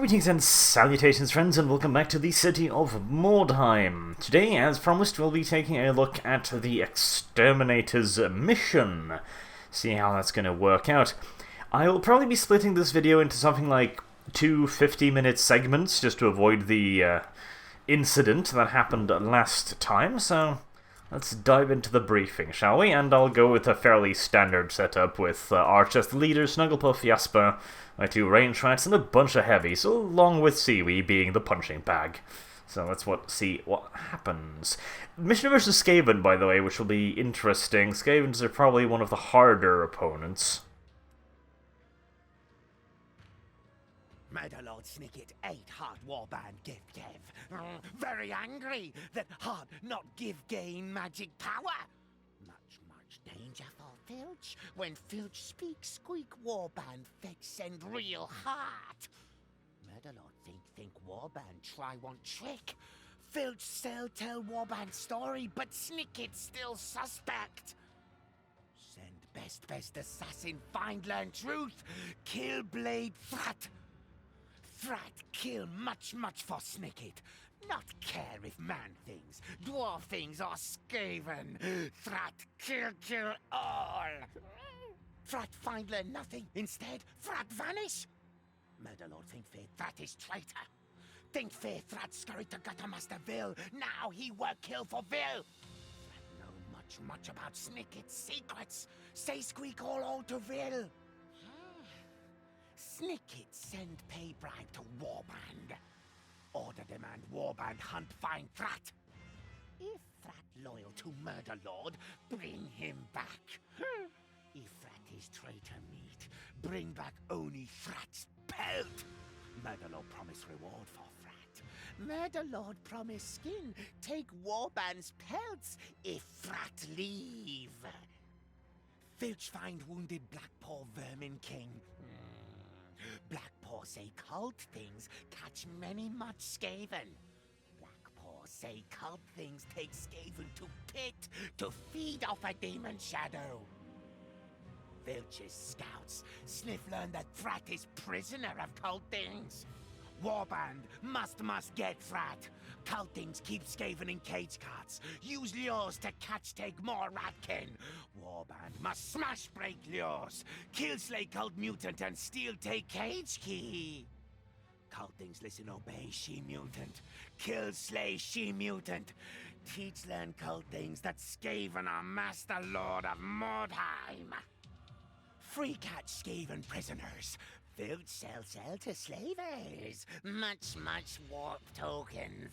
Greetings and salutations, friends, and welcome back to the city of Mordheim. Today, as promised, we'll be taking a look at the Exterminator's mission. See how that's going to work out. I will probably be splitting this video into something like two 50-minute segments, just to avoid the incident that happened last time, so let's dive into the briefing, shall we? And I'll go with a fairly standard setup with Arch as the leader, Snugglepuff, Jasper, my two range rats, and a bunch of heavies, along with Seaweed being the punching bag. So let's see what happens. Mission versus Sigeman, by the way, which will be interesting. Skavens are probably one of the harder opponents. Murder Lord Snicket ate Heart Warband give. Very angry that Heart not give gain magic power. Much danger for Filch. When Filch speaks, squeak Warband fetch send real heart. Murder Lord think Warband try one trick. Filch tell Warband story, but Snicket still suspect. Send best assassin find learn truth. Kill Blade Frat. Frat kill much for Snicket. Not care if man things, dwarf things, or Skaven. Frat kill all. Frat find learn nothing. Instead, Frat vanish. Murder Lord think fair Frat is traitor. Think fair Frat scurry to Guttermaster Vil. Now he work kill for Vil. Frat know much about Snicket's secrets. Say squeak all to Vil. Snicket send pay bribe to Warband. Order demand Warband hunt find Frat. If Frat loyal to Murder Lord, bring him back. If Frat is traitor meat, bring back only Frat's pelt. Murder Lord promise reward for Frat. Murder Lord promise skin, take Warband's pelts if Frat leave. Filch find wounded Blackpaw Vermin King. Blackpaw say cult things catch many much Skaven. Blackpaw say cult things take Skaven to pit to feed off a demon shadow. Filch's scouts sniff learn that Frat is prisoner of cult things. Warband must get Frat. Cult things keep Skaven in cage carts. Use lures to catch take more ratkin. Warband must smash break lures. Kill slay cult mutant and steal take cage key. Cult things listen obey she mutant. Kill slay she mutant. Teach learn cult things that Skaven are master lord of Mordheim. Free catch Skaven prisoners. Filch sell to slavers. Much warp tokens.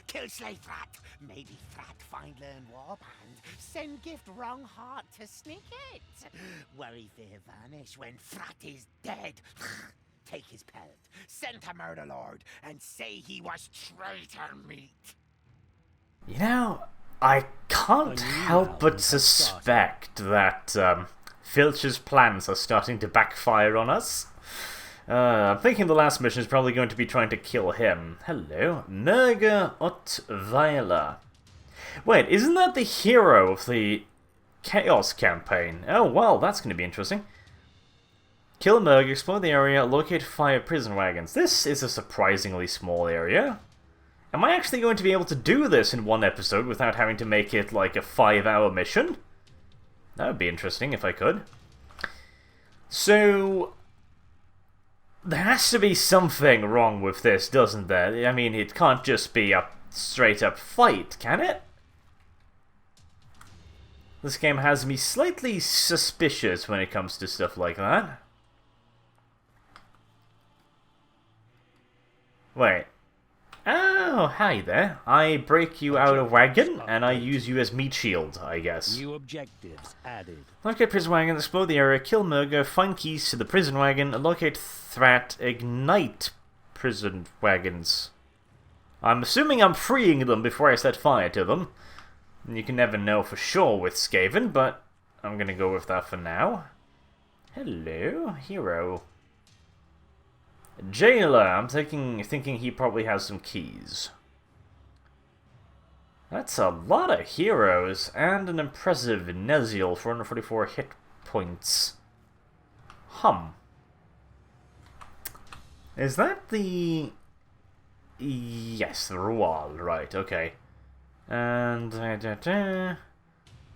Kill slay Frat. Maybe Frat find learn Warband. Send gift wrong heart to Snicket. Worry fear vanish when Frat is dead. Take his pelt. Send to Murder Lord and say he was traitor meat. You know, I can't help but suspect that Filch's plans are starting to backfire on us. I'm thinking the last mission is probably going to be trying to kill him. Hello, Murga Ottweiler. Wait, isn't that the hero of the Chaos campaign? Oh, well, that's going to be interesting. Kill Murga, explore the area, locate 5 prison wagons. This is a surprisingly small area. Am I actually going to be able to do this in one episode without having to make it like a 5-hour mission? That would be interesting if I could. So there has to be something wrong with this, doesn't there? I mean, it can't just be a straight-up fight, can it? This game has me slightly suspicious when it comes to stuff like that. Wait. Oh, hi there. I break you out of wagon, and I use you as meat shield, I guess. New objectives added. Locate prison wagon, explore the area, kill Murga, find keys to the prison wagon, locate Thrat, ignite prison wagons. I'm assuming I'm freeing them before I set fire to them. You can never know for sure with Skaven, but I'm gonna go with that for now. Hello, hero. Jailer, I'm thinking he probably has some keys. That's a lot of heroes, and an impressive Neziel, 444 hit points. Is that the... Yes, the Royal, right, okay. And...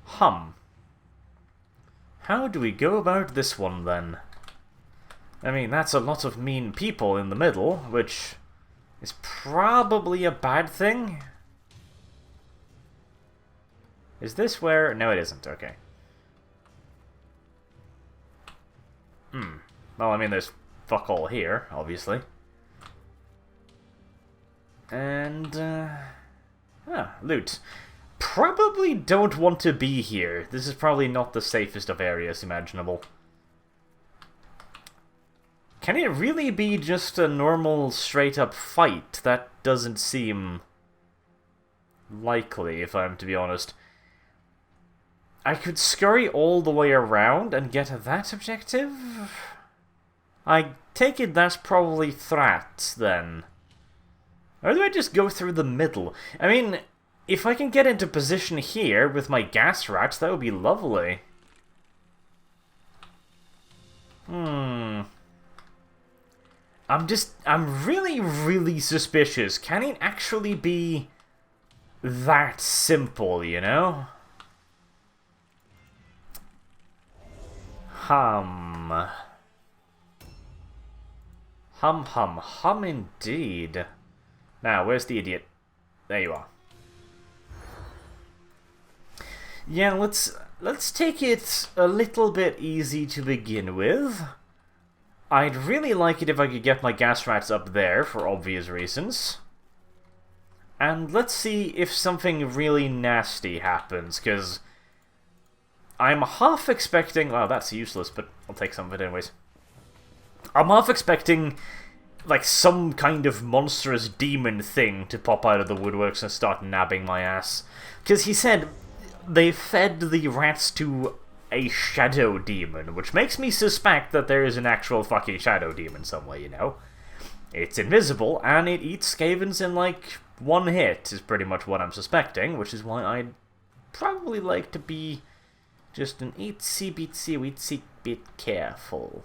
Hum. How do we go about this one, then? I mean, that's a lot of mean people in the middle, which is probably a bad thing. Is this where... No, it isn't, okay. Well, I mean, there's fuck all here, obviously. And, loot. Probably don't want to be here. This is probably not the safest of areas imaginable. Can it really be just a normal, straight-up fight? That doesn't seem likely, if I'm to be honest. I could scurry all the way around and get that objective? I take it that's probably Thrat, then. Or do I just go through the middle? I mean, if I can get into position here with my gas rats, that would be lovely. I'm really, really suspicious. Can it actually be that simple, you know? Hum. Hum, hum, hum indeed. Now, where's the idiot? There you are. Yeah, let's take it a little bit easy to begin with. I'd really like it if I could get my gas rats up there, for obvious reasons. And let's see if something really nasty happens, because I'm half expecting... Well, that's useless, but I'll take some of it anyways. I'm half expecting, like, some kind of monstrous demon thing to pop out of the woodworks and start nabbing my ass. Because he said they fed the rats to a shadow demon, which makes me suspect that there is an actual fucking shadow demon somewhere, you know? It's invisible, and it eats Skavens in, like, one hit, is pretty much what I'm suspecting, which is why I'd probably like to be just an itsy bit careful.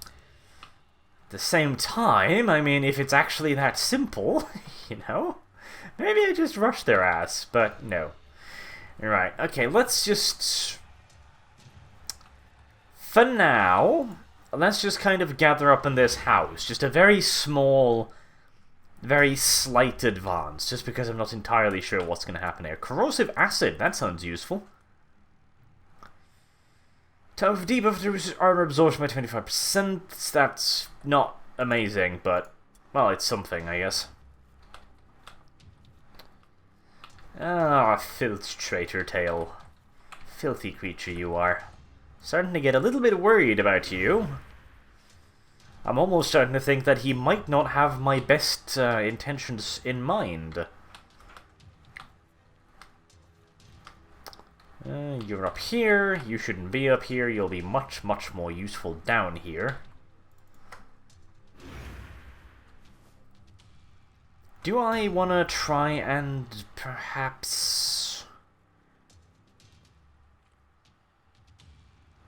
At the same time, I mean, if it's actually that simple, you know? Maybe I just rush their ass, but no. Right, okay, let's just... For now, let's just kind of gather up in this house. Just a very small, very slight advance, just because I'm not entirely sure what's going to happen here. Corrosive acid, that sounds useful. Tough debuff reduces armor absorption by 25%. That's not amazing, but, well, it's something, I guess. Ah, filth traitor tail. Filthy creature you are. Starting to get a little bit worried about you. I'm almost starting to think that he might not have my best intentions in mind. You're up here. You shouldn't be up here. You'll be much, much more useful down here. Do I want to try and perhaps...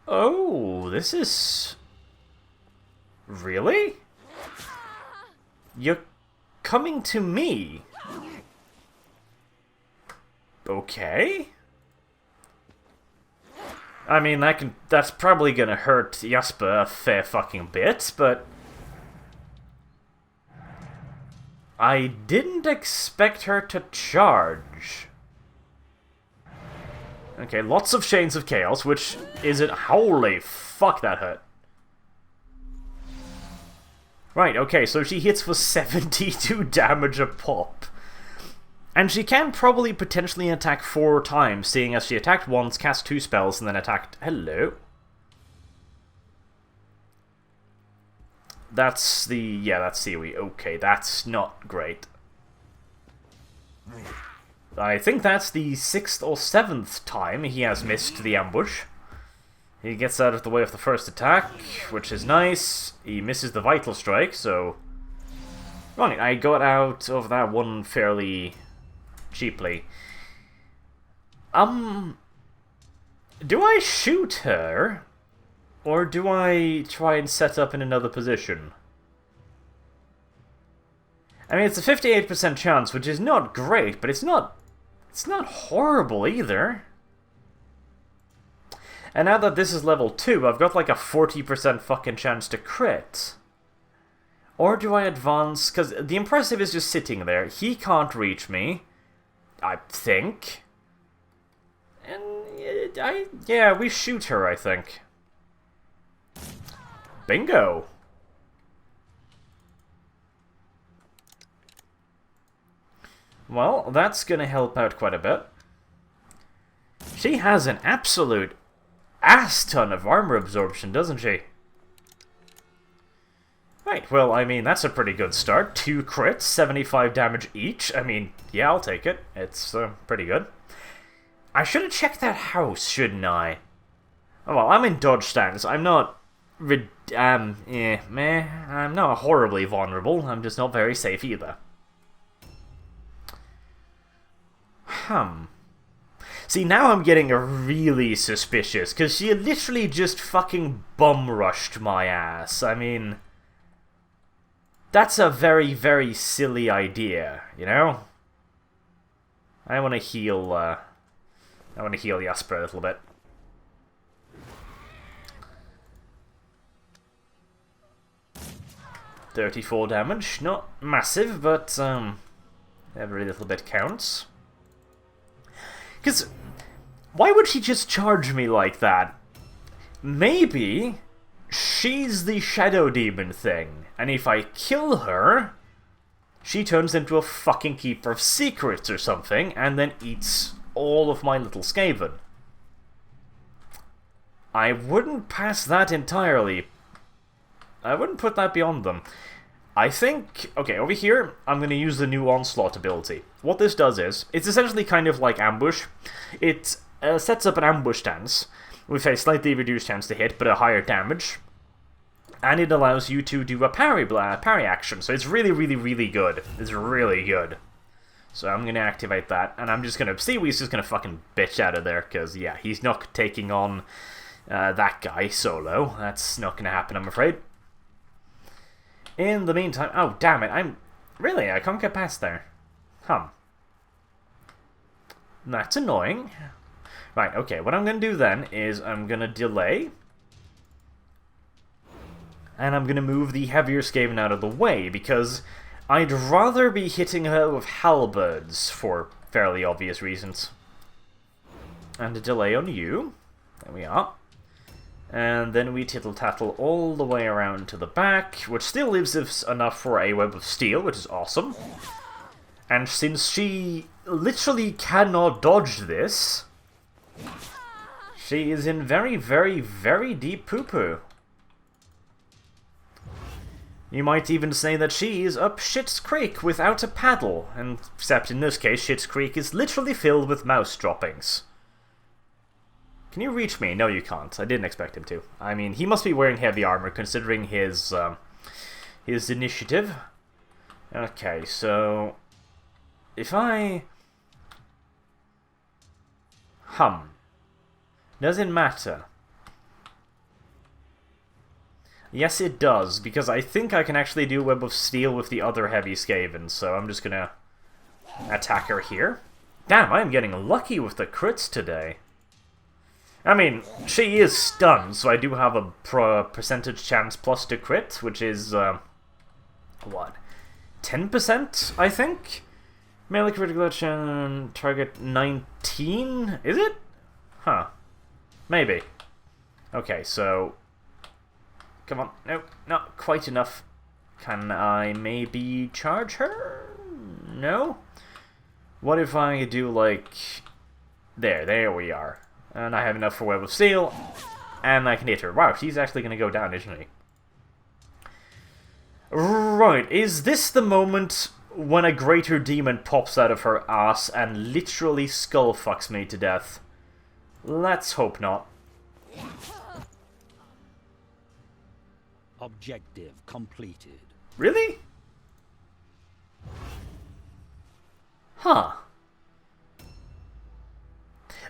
Oh, this is... Really? You're coming to me? Okay. I mean, that's probably gonna hurt Jasper a fair fucking bit, but... I didn't expect her to charge. Okay, lots of Chains of Chaos, which isn't... Holy fuck, that hurt. Right, okay, so she hits for 72 damage a pop. And she can probably potentially attack 4 times, seeing as she attacked once, cast 2 spells, and then attacked... Hello? That's the... Yeah, that's Siwi. Okay, that's not great. I think that's the 6th or 7th time he has missed the ambush. He gets out of the way of the first attack, which is nice. He misses the Vital Strike, so... Right, I got out of that one fairly cheaply. Do I shoot her? Or do I try and set up in another position? I mean, it's a 58% chance, which is not great, but it's not horrible either. And now that this is level 2, I've got like a 40% fucking chance to crit. Or do I advance? Because the Impressive is just sitting there. He can't reach me, I think. And yeah, we shoot her, I think. Bingo! Well, that's gonna help out quite a bit. She has an absolute ass ton of armor absorption, doesn't she? Right, well, I mean, that's a pretty good start. 2 crits, 75 damage each. I mean, yeah, I'll take it. It's pretty good. I should have checked that house, shouldn't I? Oh, well, I'm in dodge stance. I'm not... I'm not horribly vulnerable. I'm just not very safe either. See, now I'm getting really suspicious, because she literally just fucking bum-rushed my ass. I mean... That's a very, very silly idea, you know? I want to heal Jasper a little bit. $34 damage. Not massive, but every little bit counts. Because why would she just charge me like that? Maybe she's the Shadow Demon thing, and if I kill her, she turns into a fucking Keeper of Secrets or something, and then eats all of my little Skaven. I wouldn't pass that entirely. I wouldn't put that beyond them. I think... Okay, over here, I'm going to use the new Onslaught ability. What this does is, it's essentially kind of like Ambush. It sets up an ambush stance with a slightly reduced chance to hit, but a higher damage. And it allows you to do a parry action, so it's really, really, really good. It's really good. So I'm going to activate that, and I'm just going to... Seaweed's just going to fucking bitch out of there, because, yeah, he's not taking on that guy solo. That's not going to happen, I'm afraid. In the meantime... Oh, damn it, Really, I can't get past there. That's annoying. Right, okay, what I'm going to do then is I'm going to delay. And I'm going to move the heavier Skaven out of the way, because I'd rather be hitting her with halberds for fairly obvious reasons. And a delay on you. There we are. And then we tittle-tattle all the way around to the back, which still leaves us enough for a Web of Steel, which is awesome. And since she literally cannot dodge this, she is in very, very, very deep poo-poo. You might even say that she is up Shit's Creek without a paddle, and except in this case, Shit's Creek is literally filled with mouse droppings. Can you reach me? No, you can't. I didn't expect him to. I mean, he must be wearing heavy armor, considering his initiative. Okay, so... If I... Doesn't matter. Yes, it does, because I think I can actually do Web of Steel with the other heavy Skaven, so I'm just gonna attack her here. Damn, I'm getting lucky with the crits today. I mean, she is stunned, so I do have a percentage chance plus to crit, which is, what? 10%, I think? Melee critical chance, target 19? Is it? Huh. Maybe. Okay, so... Come on. No, not quite enough. Can I maybe charge her? No? What if I do, like... There we are. And I have enough for Web of Steel, and I can hit her. Wow, she's actually going to go down, isn't she? Right, is this the moment when a greater demon pops out of her ass and literally skull fucks me to death? Let's hope not. Objective completed. Really? Huh.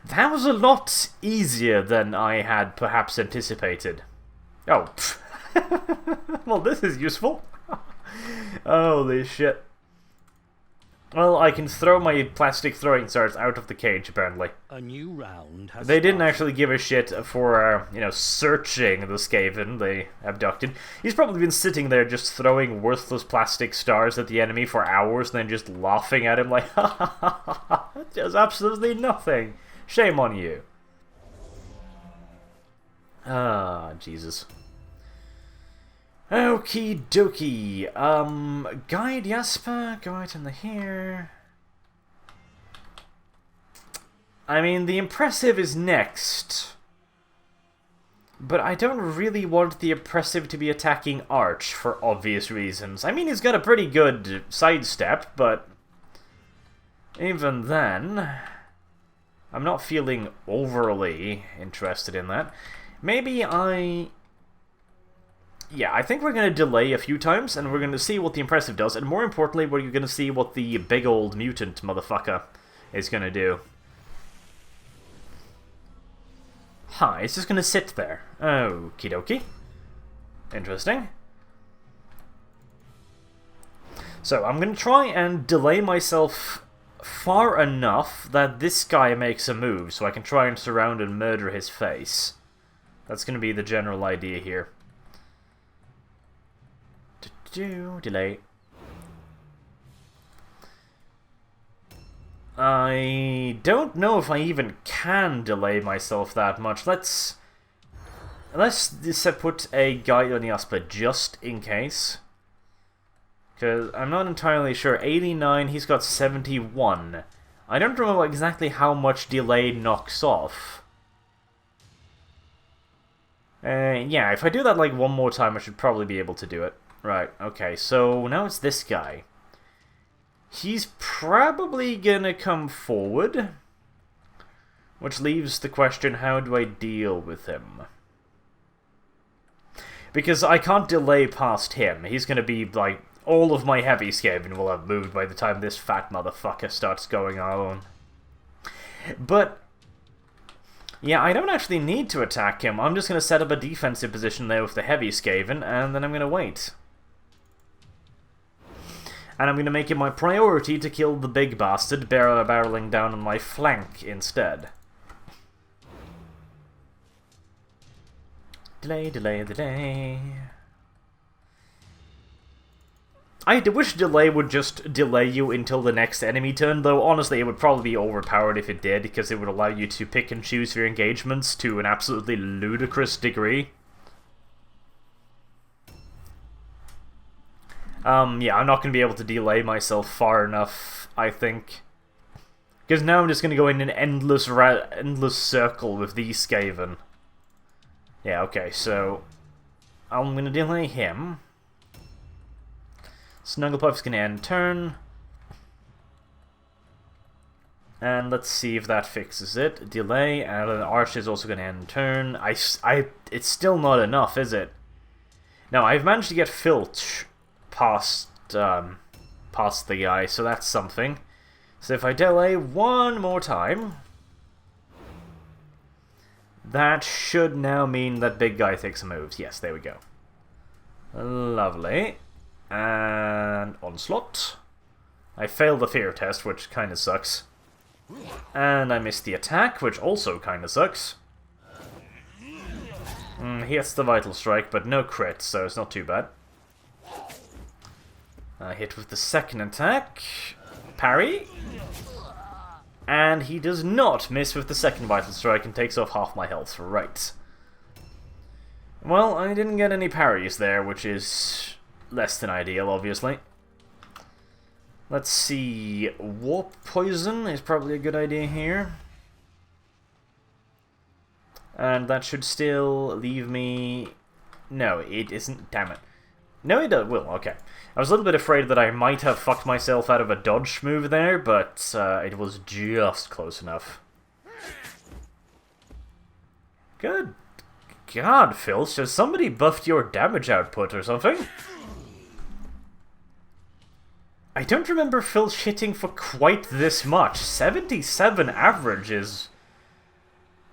That was a lot easier than I had perhaps anticipated. Oh, well, this is useful. Holy shit. Well, I can throw my plastic throwing stars out of the cage, apparently. A new round has They didn't started. actually give a shit for, you know, searching the Skaven they abducted. He's probably been sitting there just throwing worthless plastic stars at the enemy for hours and then just laughing at him like, ha ha ha ha ha, that does absolutely nothing. Shame on you. Ah, Jesus. Okie dokie. Guide Jasper, go out in the here. I mean, the Impressive is next. But I don't really want the Impressive to be attacking Arch for obvious reasons. I mean, he's got a pretty good sidestep, but even then, I'm not feeling overly interested in that. Maybe yeah, I think we're going to delay a few times, and we're going to see what the Impressive does, and more importantly, we're going to see what the big old mutant motherfucker is going to do. Huh, it's just going to sit there. Okie dokie. Interesting. So, I'm going to try and delay myself far enough that this guy makes a move, so I can try and surround and murder his face. That's going to be the general idea here. Delay. I don't know if I even can delay myself that much. Let's put a guide on Jasper just in case. Because I'm not entirely sure. 89, he's got 71. I don't remember exactly how much delay knocks off. Yeah, if I do that like one more time, I should probably be able to do it. Right, okay, so now it's this guy. He's probably gonna come forward, which leaves the question, how do I deal with him? Because I can't delay past him. He's gonna be, like, all of my heavy Skaven will have moved by the time this fat motherfucker starts going on. But yeah, I don't actually need to attack him. I'm just gonna set up a defensive position there with the heavy Skaven, and then I'm gonna wait. And I'm going to make it my priority to kill the big bastard barreling down on my flank instead. Delay, delay, delay. I wish delay would just delay you until the next enemy turn, though honestly it would probably be overpowered if it did, because it would allow you to pick and choose your engagements to an absolutely ludicrous degree. Yeah, I'm not going to be able to delay myself far enough, I think. Because now I'm just going to go in an endless circle with these Skaven. Yeah, okay, so I'm going to delay him. Snugglepuff's going to end turn. And let's see if that fixes it. Delay, and then Arch is also going to end turn. It's still not enough, is it? Now, I've managed to get Filch past the guy, so that's something. So if I delay one more time, that should now mean that big guy takes a move. Yes, there we go. Lovely. And onslaught. I failed the fear test, which kinda sucks. And I missed the attack, which also kinda sucks. He hits the vital strike, but no crit, so it's not too bad. Hit with the second attack. Parry. And he does not miss with the second vital strike and takes off half my health. Right. Well, I didn't get any parries there, which is less than ideal, obviously. Let's see. Warp Poison is probably a good idea here. And that should still leave me... No, it isn't. Damn it. No, it will. Okay. I was a little bit afraid that I might have fucked myself out of a dodge move there, but it was just close enough. Good God, Filch, has somebody buffed your damage output or something? I don't remember Filch hitting for quite this much. 77 average is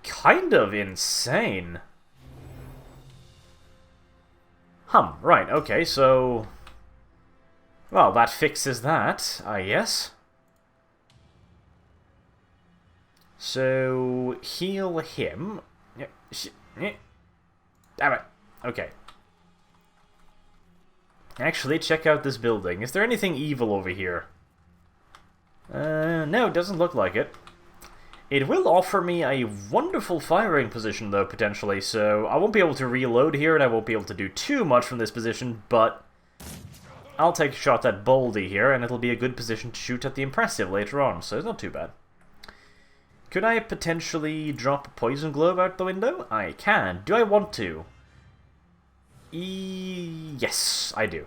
kind of insane. Right, okay, so... Well, that fixes that, I guess. So, heal him. Damn it. Okay. Actually, check out this building. Is there anything evil over here? No, it doesn't look like it. It will offer me a wonderful firing position, though, potentially, so I won't be able to reload here, and I won't be able to do too much from this position, but I'll take a shot at Baldy here, and it'll be a good position to shoot at the Impressive later on, so it's not too bad. Could I potentially drop a Poison Globe out the window? I can. Do I want to? Yes, I do.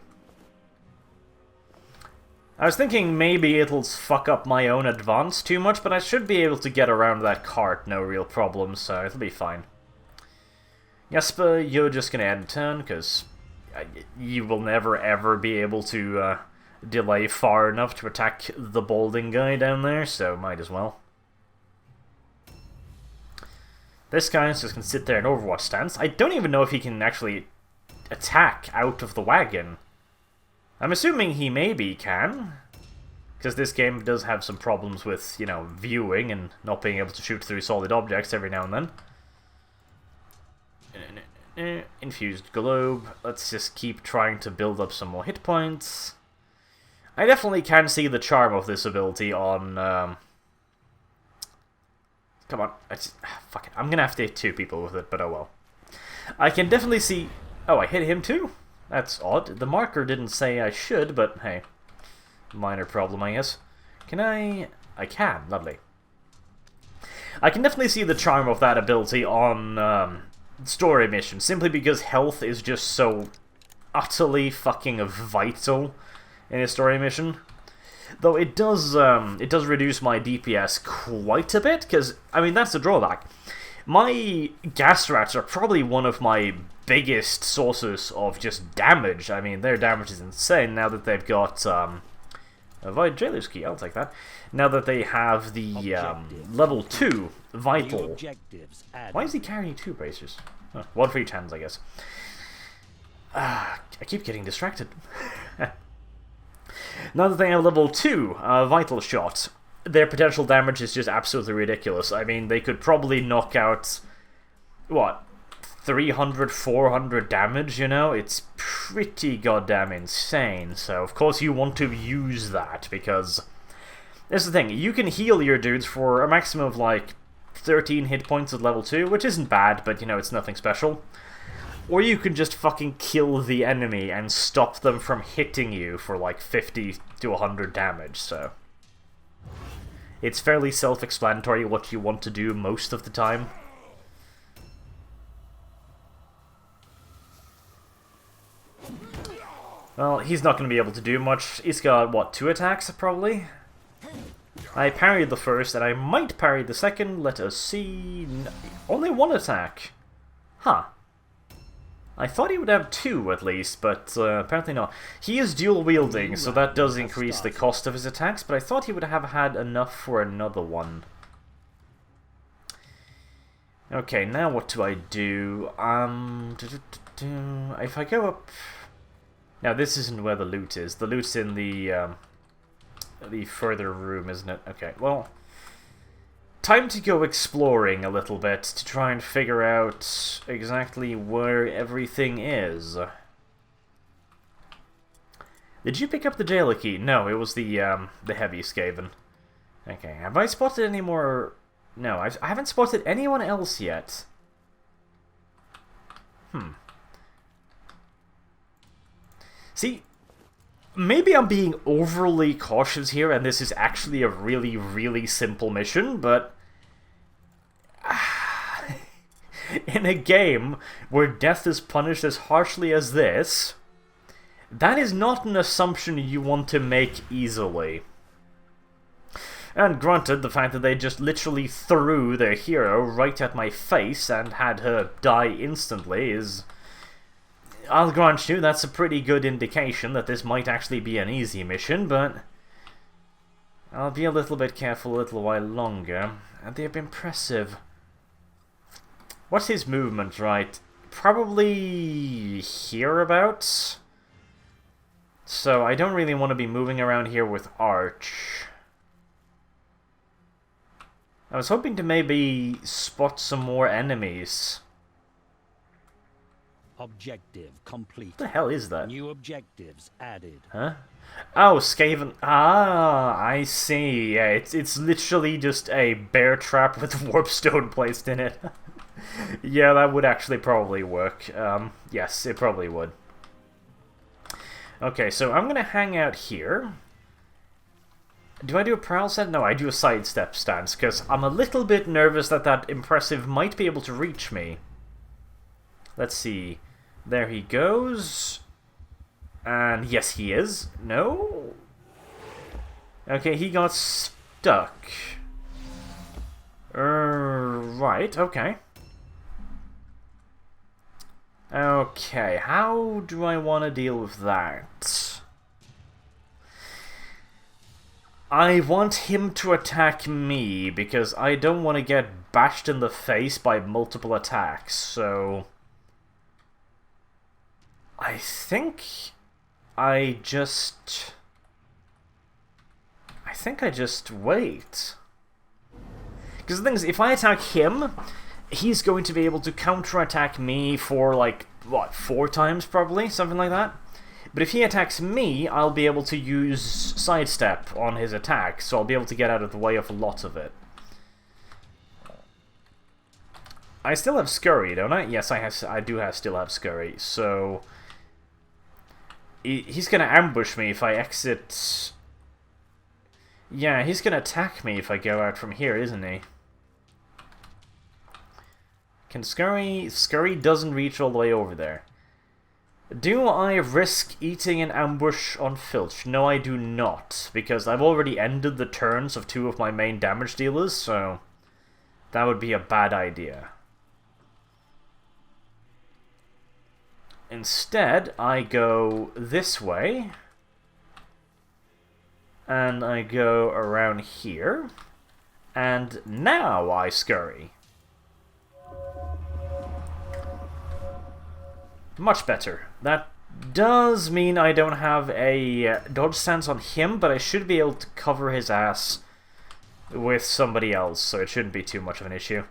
I was thinking maybe it'll fuck up my own advance too much, but I should be able to get around that cart, no real problem, so it'll be fine. Jesper, you're just gonna end turn, because you will never ever be able to delay far enough to attack the balding guy down there, so might as well. This guy is just gonna sit there in Overwatch stance. I don't even know if he can actually attack out of the wagon. I'm assuming he maybe can, because this game does have some problems with, you know, viewing and not being able to shoot through solid objects every now and then. Infused globe. Let's just keep trying to build up some more hit points. I definitely can see the charm of this ability on... Come on. Fuck it. I'm gonna have to hit 2 people with it, but oh well. I can definitely see... Oh, I hit him too? That's odd. The marker didn't say I should, but hey. Minor problem, I guess. Can I... I can. Lovely. I can definitely see the charm of that ability on story missions, simply because health is just so utterly fucking vital in a story mission. Though it does reduce my DPS quite a bit, because, I mean, that's the drawback. My gas rats are probably one of my biggest sources of just damage. I mean, their damage is insane now that they've got Avoid Jailer's Key, I'll take that. Now that they have the level 2 Vital. Why is he carrying 2 bracers? Oh, 1 for each hands, I guess. I keep getting distracted. Now that they have level 2 Vital Shot, their potential damage is just absolutely ridiculous. I mean, they could probably knock out, what, 300, 400 damage, you know? It's pretty goddamn insane. So, of course, you want to use that, because... That's the thing, you can heal your dudes for a maximum of, like, 13 hit points at level 2, which isn't bad, but, you know, it's nothing special. Or you can just fucking kill the enemy and stop them from hitting you for, like, 50 to 100 damage, so... It's fairly self-explanatory what you want to do most of the time. Well, he's not going to be able to do much. He's got, what, 2 attacks, probably? I parried the first, and I might parry the second. Let us see... Only 1 attack. Huh. I thought he would have 2, at least, but apparently not. He is dual-wielding, so that does increase the cost of his attacks, but I thought he would have had enough for another one. Okay, now what do I do? If I go up... Now, this isn't where the loot is. The loot's in the further room, isn't it? Okay, well... Time to go exploring a little bit to try and figure out exactly where everything is. Did you pick up the jailer key? No, it was the heavy Skaven. Okay, have I spotted any more... No, I haven't spotted anyone else yet. See, maybe I'm being overly cautious here, and this is actually a really, really simple mission, but... in a game where death is punished as harshly as this, that is not an assumption you want to make easily. And granted, the fact that they just literally threw their hero right at my face and had her die instantly is... I'll grant you, that's a pretty good indication that this might actually be an easy mission, but... I'll be a little bit careful a little while longer. And they're impressive. What's his movement, right? probably hereabouts. So I don't really want to be moving around here with Arch. I was hoping to maybe spot some more enemies. Objective complete. What the hell is that? New objectives added. Huh? Oh, Skaven. Ah, I see. Yeah, it's literally just a bear trap with warpstone placed in it. Yeah, that would actually probably work. Yes, it probably would. Okay, so I'm gonna hang out here. Do I do a prowl set? No, I do a sidestep stance, because I'm a little bit nervous that that impressive might be able to reach me. Let's see. There he goes. And yes, he is. No? Okay, he got stuck. Right, okay. Okay, how do I want to deal with that? I want him to attack me, because I don't want to get bashed in the face by multiple attacks, so... I think I just wait. Because the thing is, if I attack him, he's going to be able to counterattack me for, like, what, 4 times probably? Something like that? But if he attacks me, I'll be able to use sidestep on his attack, so I'll be able to get out of the way of a lot of it. I still have Scurry, don't I? Yes, I do still have Scurry, so... He's gonna ambush me if I exit... Yeah, he's gonna attack me if I go out from here, isn't he? Can Scurry... Scurry doesn't reach all the way over there. Do I risk eating an ambush on Filch? No, I do not, because I've already ended the turns of 2 of my main damage dealers, so... that would be a bad idea. Instead, I go this way, and I go around here, and now I scurry. Much better. That does mean I don't have a dodge stance on him, but I should be able to cover his ass with somebody else, so it shouldn't be too much of an issue.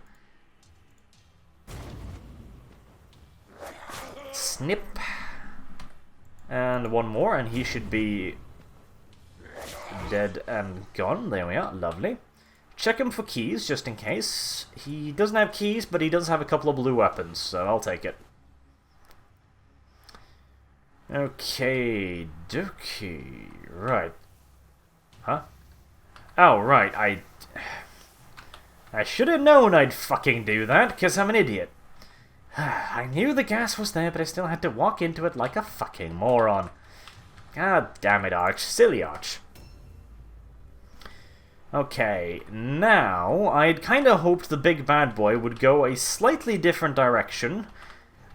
Snip. And one more, and he should be dead and gone. There we are. Lovely. Check him for keys, just in case. He doesn't have keys, but he does have a couple of blue weapons, so I'll take it. Okay, dokie. Right. Huh? Oh, right. I should have known I'd fucking do that, because I'm an idiot. I knew the gas was there, but I still had to walk into it like a fucking moron. God damn it, Arch. Silly Arch. Okay, now, I'd kind of hoped the big bad boy would go a slightly different direction,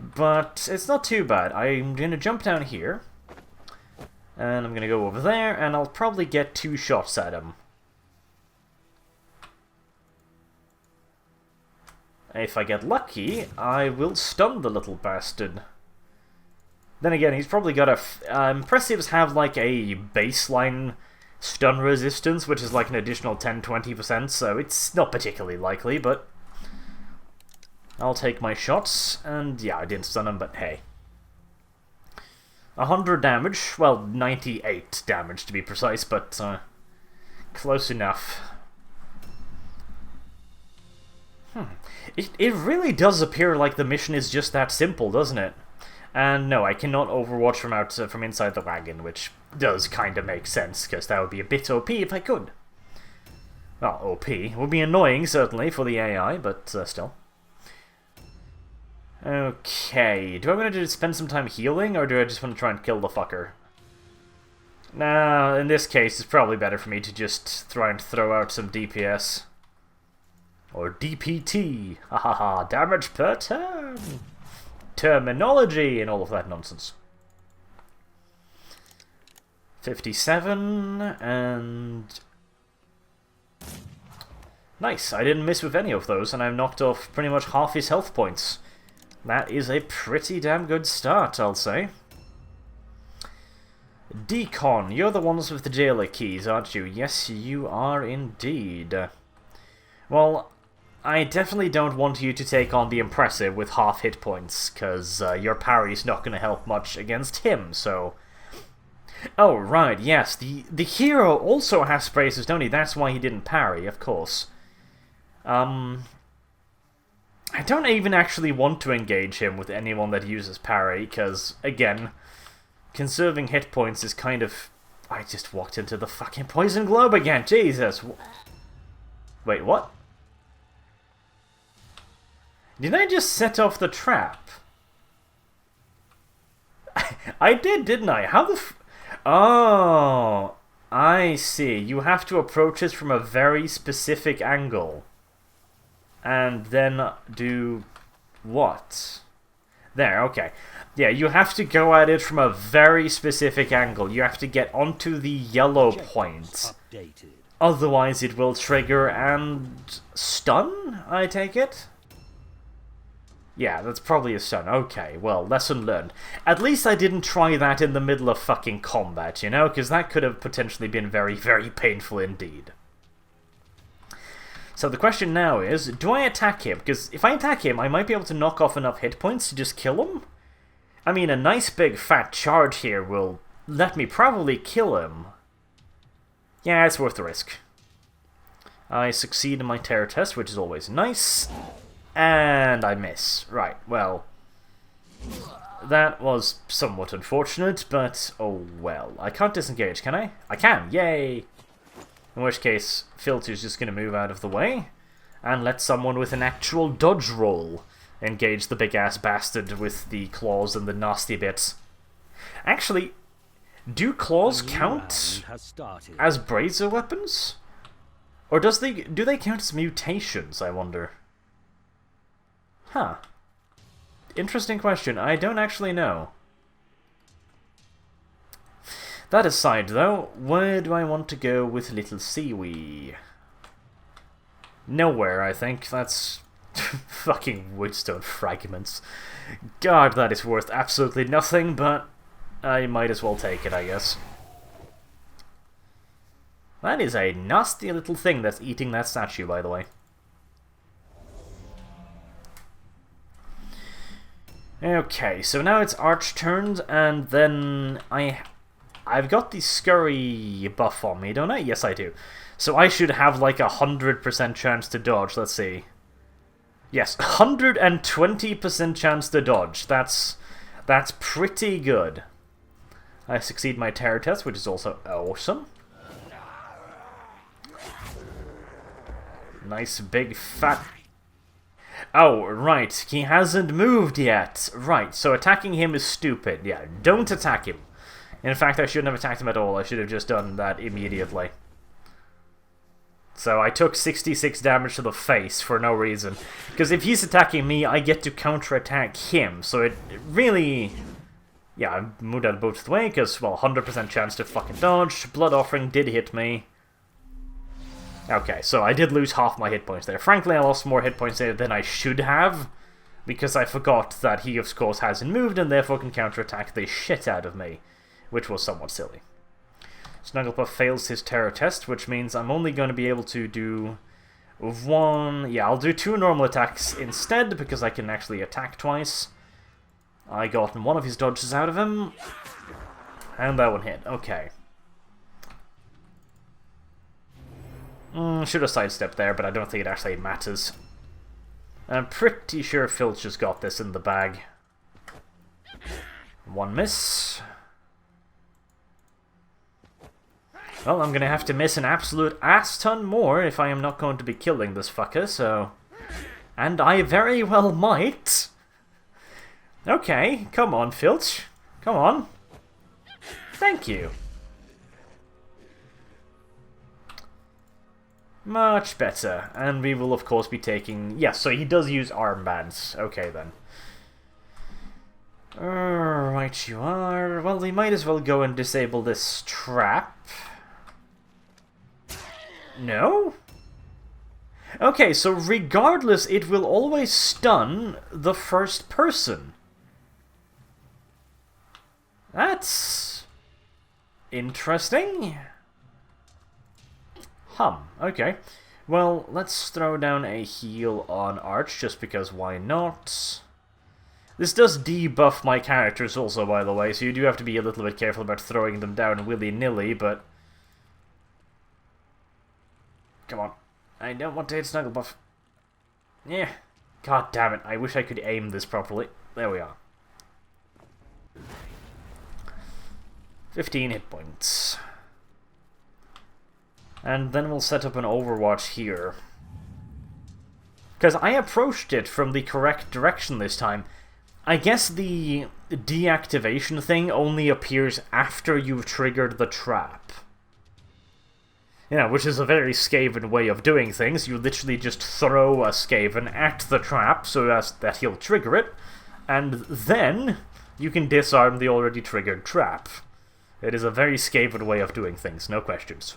but it's not too bad. I'm going to jump down here, and I'm going to go over there, and I'll probably get 2 shots at him. If I get lucky, I will stun the little bastard. Then again, he's probably got a... Impressives have like a baseline stun resistance, which is like an additional 10-20%, so it's not particularly likely, but... I'll take my shots, and yeah, I didn't stun him, but hey. 100 damage, well, 98 damage to be precise, but close enough. It really does appear like the mission is just that simple, doesn't it? And no, I cannot overwatch from inside the wagon, which does kind of make sense, because that would be a bit OP if I could. Well, OP. It would be annoying, certainly, for the AI, but still. Okay, do I want to spend some time healing, or do I just want to try and kill the fucker? Nah, in this case, it's probably better for me to just try and throw out some DPS. Or DPT, hahaha, damage per turn, terminology, and all of that nonsense. 57, and... Nice, I didn't miss with any of those, and I've knocked off pretty much half his health points. That is a pretty damn good start, I'll say. Decon, you're the ones with the jailer keys, aren't you? Yes, you are indeed. Well, I definitely don't want you to take on the Impressive with half hit points, because your parry's not going to help much against him, so... Oh, right, yes, the hero also has braces, don't he? That's why he didn't parry, of course. I don't even actually want to engage him with anyone that uses parry, because, again, conserving hit points is kind of... I just walked into the fucking poison globe again, Jesus! Wait, what? Did I just set off the trap? I did, didn't I? How the f... Oh, I see. You have to approach it from a very specific angle. And then do... what? There, okay. Yeah, you have to go at it from a very specific angle. You have to get onto the yellow point. Otherwise it will trigger and... stun, I take it? Yeah, that's probably a stun. Okay, well, lesson learned. At least I didn't try that in the middle of fucking combat, you know? Because that could have potentially been very, very painful indeed. So the question now is, do I attack him? Because if I attack him, I might be able to knock off enough hit points to just kill him? I mean, a nice big fat charge here will let me probably kill him. Yeah, it's worth the risk. I succeed in my terror test, which is always nice. And I miss. Right, well... that was somewhat unfortunate, but oh well. I can't disengage, can I? I can! Yay! In which case, Filter's just going to move out of the way and let someone with an actual dodge roll engage the big-ass bastard with the claws and the nasty bits. Actually, do claws count as brazier weapons? Or do they count as mutations, I wonder? Huh. Interesting question. I don't actually know. That aside, though, where do I want to go with little Siwi? Nowhere, I think. That's fucking woodstone fragments. God, that is worth absolutely nothing, but I might as well take it, I guess. That is a nasty little thing that's eating that statue, by the way. Okay, so now it's Arch turned, and then I've got the scurry buff on me, don't I? Yes, I do. So I should have like 100% chance to dodge. Let's see. Yes, 120% chance to dodge. That's pretty good. I succeed my terror test, which is also awesome. Nice big fat... Oh, right. He hasn't moved yet. Right, so attacking him is stupid. Yeah, don't attack him. In fact, I shouldn't have attacked him at all. I should have just done that immediately. So I took 66 damage to the face for no reason. Because if he's attacking me, I get to counterattack him. So it really... yeah, I moved out both the way because, well, 100% chance to fucking dodge. Blood Offering did hit me. Okay, so I did lose half my hit points there. Frankly, I lost more hit points there than I should have. Because I forgot that he, of course, hasn't moved and therefore can counterattack the shit out of me. Which was somewhat silly. Snugglepuff fails his terror test, which means I'm only going to be able to do one... yeah, I'll do 2 normal attacks instead, because I can actually attack twice. I got one of his dodges out of him. And that one hit. Okay. Should have sidestepped there, but I don't think it actually matters. I'm pretty sure Filch just got this in the bag. One miss. Well, I'm gonna have to miss an absolute ass-ton more if I am not going to be killing this fucker, so... and I very well might. Okay, come on, Filch. Come on. Thank you. Much better. And we will, of course, be taking... yes, so he does use armbands. Okay, then. Right you are. Well, we might as well go and disable this trap. No? Okay, so regardless, it will always stun the first person. That's interesting. Okay. Well, let's throw down a heal on Arch, just because why not? This does debuff my characters also, by the way, so you do have to be a little bit careful about throwing them down willy-nilly, but... Come on. I don't want to hit Snuggle Buff. Yeah. God damn it, I wish I could aim this properly. There we are. 15 hit points. And then we'll set up an Overwatch here. Because I approached it from the correct direction this time. I guess the deactivation thing only appears after you've triggered the trap. Yeah, which is a very Skaven way of doing things. You literally just throw a Skaven at the trap so that he'll trigger it, and then you can disarm the already triggered trap. It is a very Skaven way of doing things, no questions.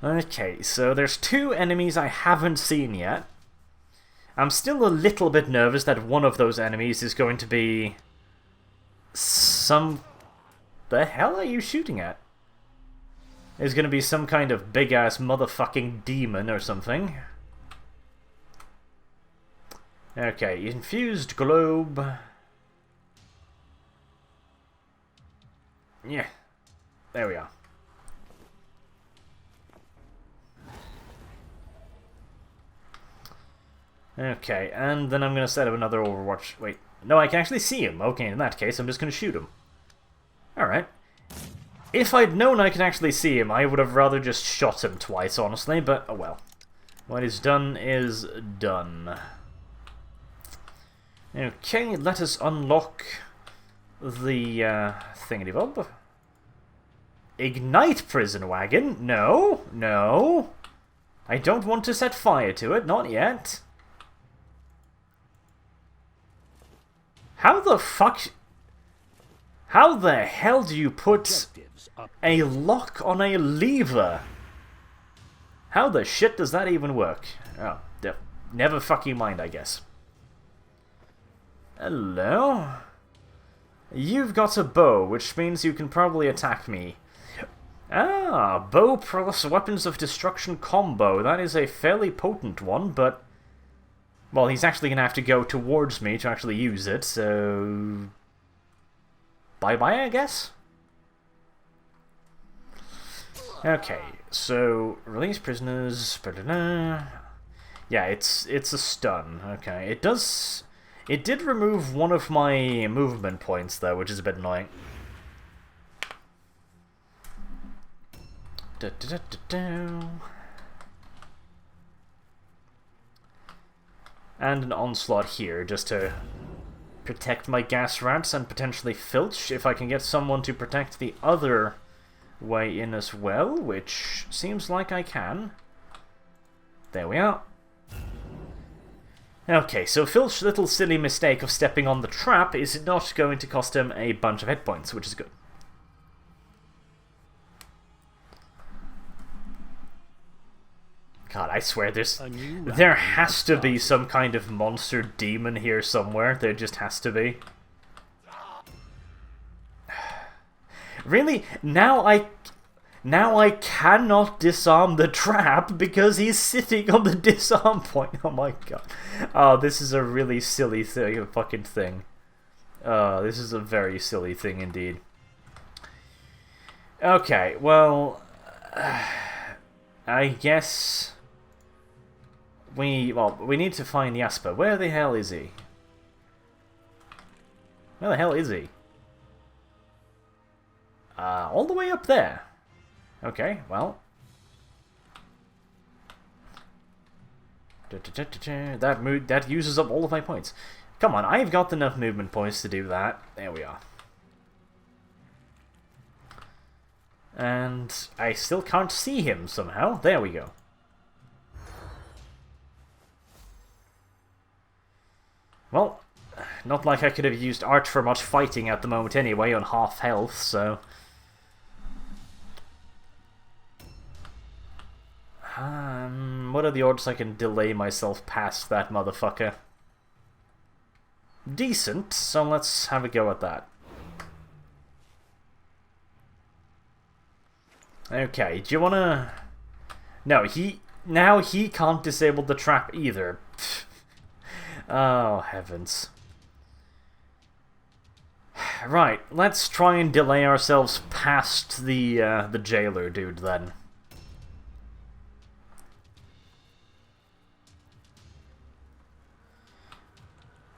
Okay, so there's 2 enemies I haven't seen yet. I'm still a little bit nervous that one of those enemies is going to be... some... The hell are you shooting at? Is going to be some kind of big-ass motherfucking demon or something. Okay, infused globe. Yeah, there we are. Okay, and then I'm going to set up another Overwatch. Wait, no, I can actually see him. Okay, in that case, I'm just going to shoot him. Alright. If I'd known I could actually see him, I would have rather just shot him twice, honestly, but oh well. What is done is done. Okay, let us unlock the thingy-bob. Ignite prison wagon? No, no. I don't want to set fire to it, not yet. How the fuck... How the hell do you put a lock on a lever? How the shit does that even work? Oh, never fucking mind, I guess. Hello? You've got a bow, which means you can probably attack me. Ah, bow plus weapons of destruction combo. That is a fairly potent one, but... Well, he's actually going to have to go towards me to actually use it, so... Bye-bye, I guess? Okay, so... Release prisoners... Yeah, it's a stun. Okay, it does... It did remove one of my movement points, though, which is a bit annoying. And an onslaught here, just to protect my gas rats and potentially filch, if I can get someone to protect the other way in as well, which seems like I can. There we are. Okay, so Filch's little silly mistake of stepping on the trap is not going to cost him a bunch of hit points, which is good. God, I swear there has to be some kind of monster demon here somewhere. There just has to be. Really? Now I cannot disarm the trap because he's sitting on the disarm point. Oh my god. Oh, this is a really silly fucking thing. This is a very silly thing indeed. Okay, well... I guess... We need to find Jasper. Where the hell is he? Where the hell is he? All the way up there. Okay, well. That uses up all of my points. Come on, I've got enough movement points to do that. There we are. And I still can't see him somehow. There we go. Well, not like I could have used art for much fighting at the moment anyway, on half health, so... what are the odds I can delay myself past that motherfucker? Decent, so let's have a go at that. Okay, do you wanna... No, now he can't disable the trap either. Oh, heavens. Right, let's try and delay ourselves past the jailer dude then.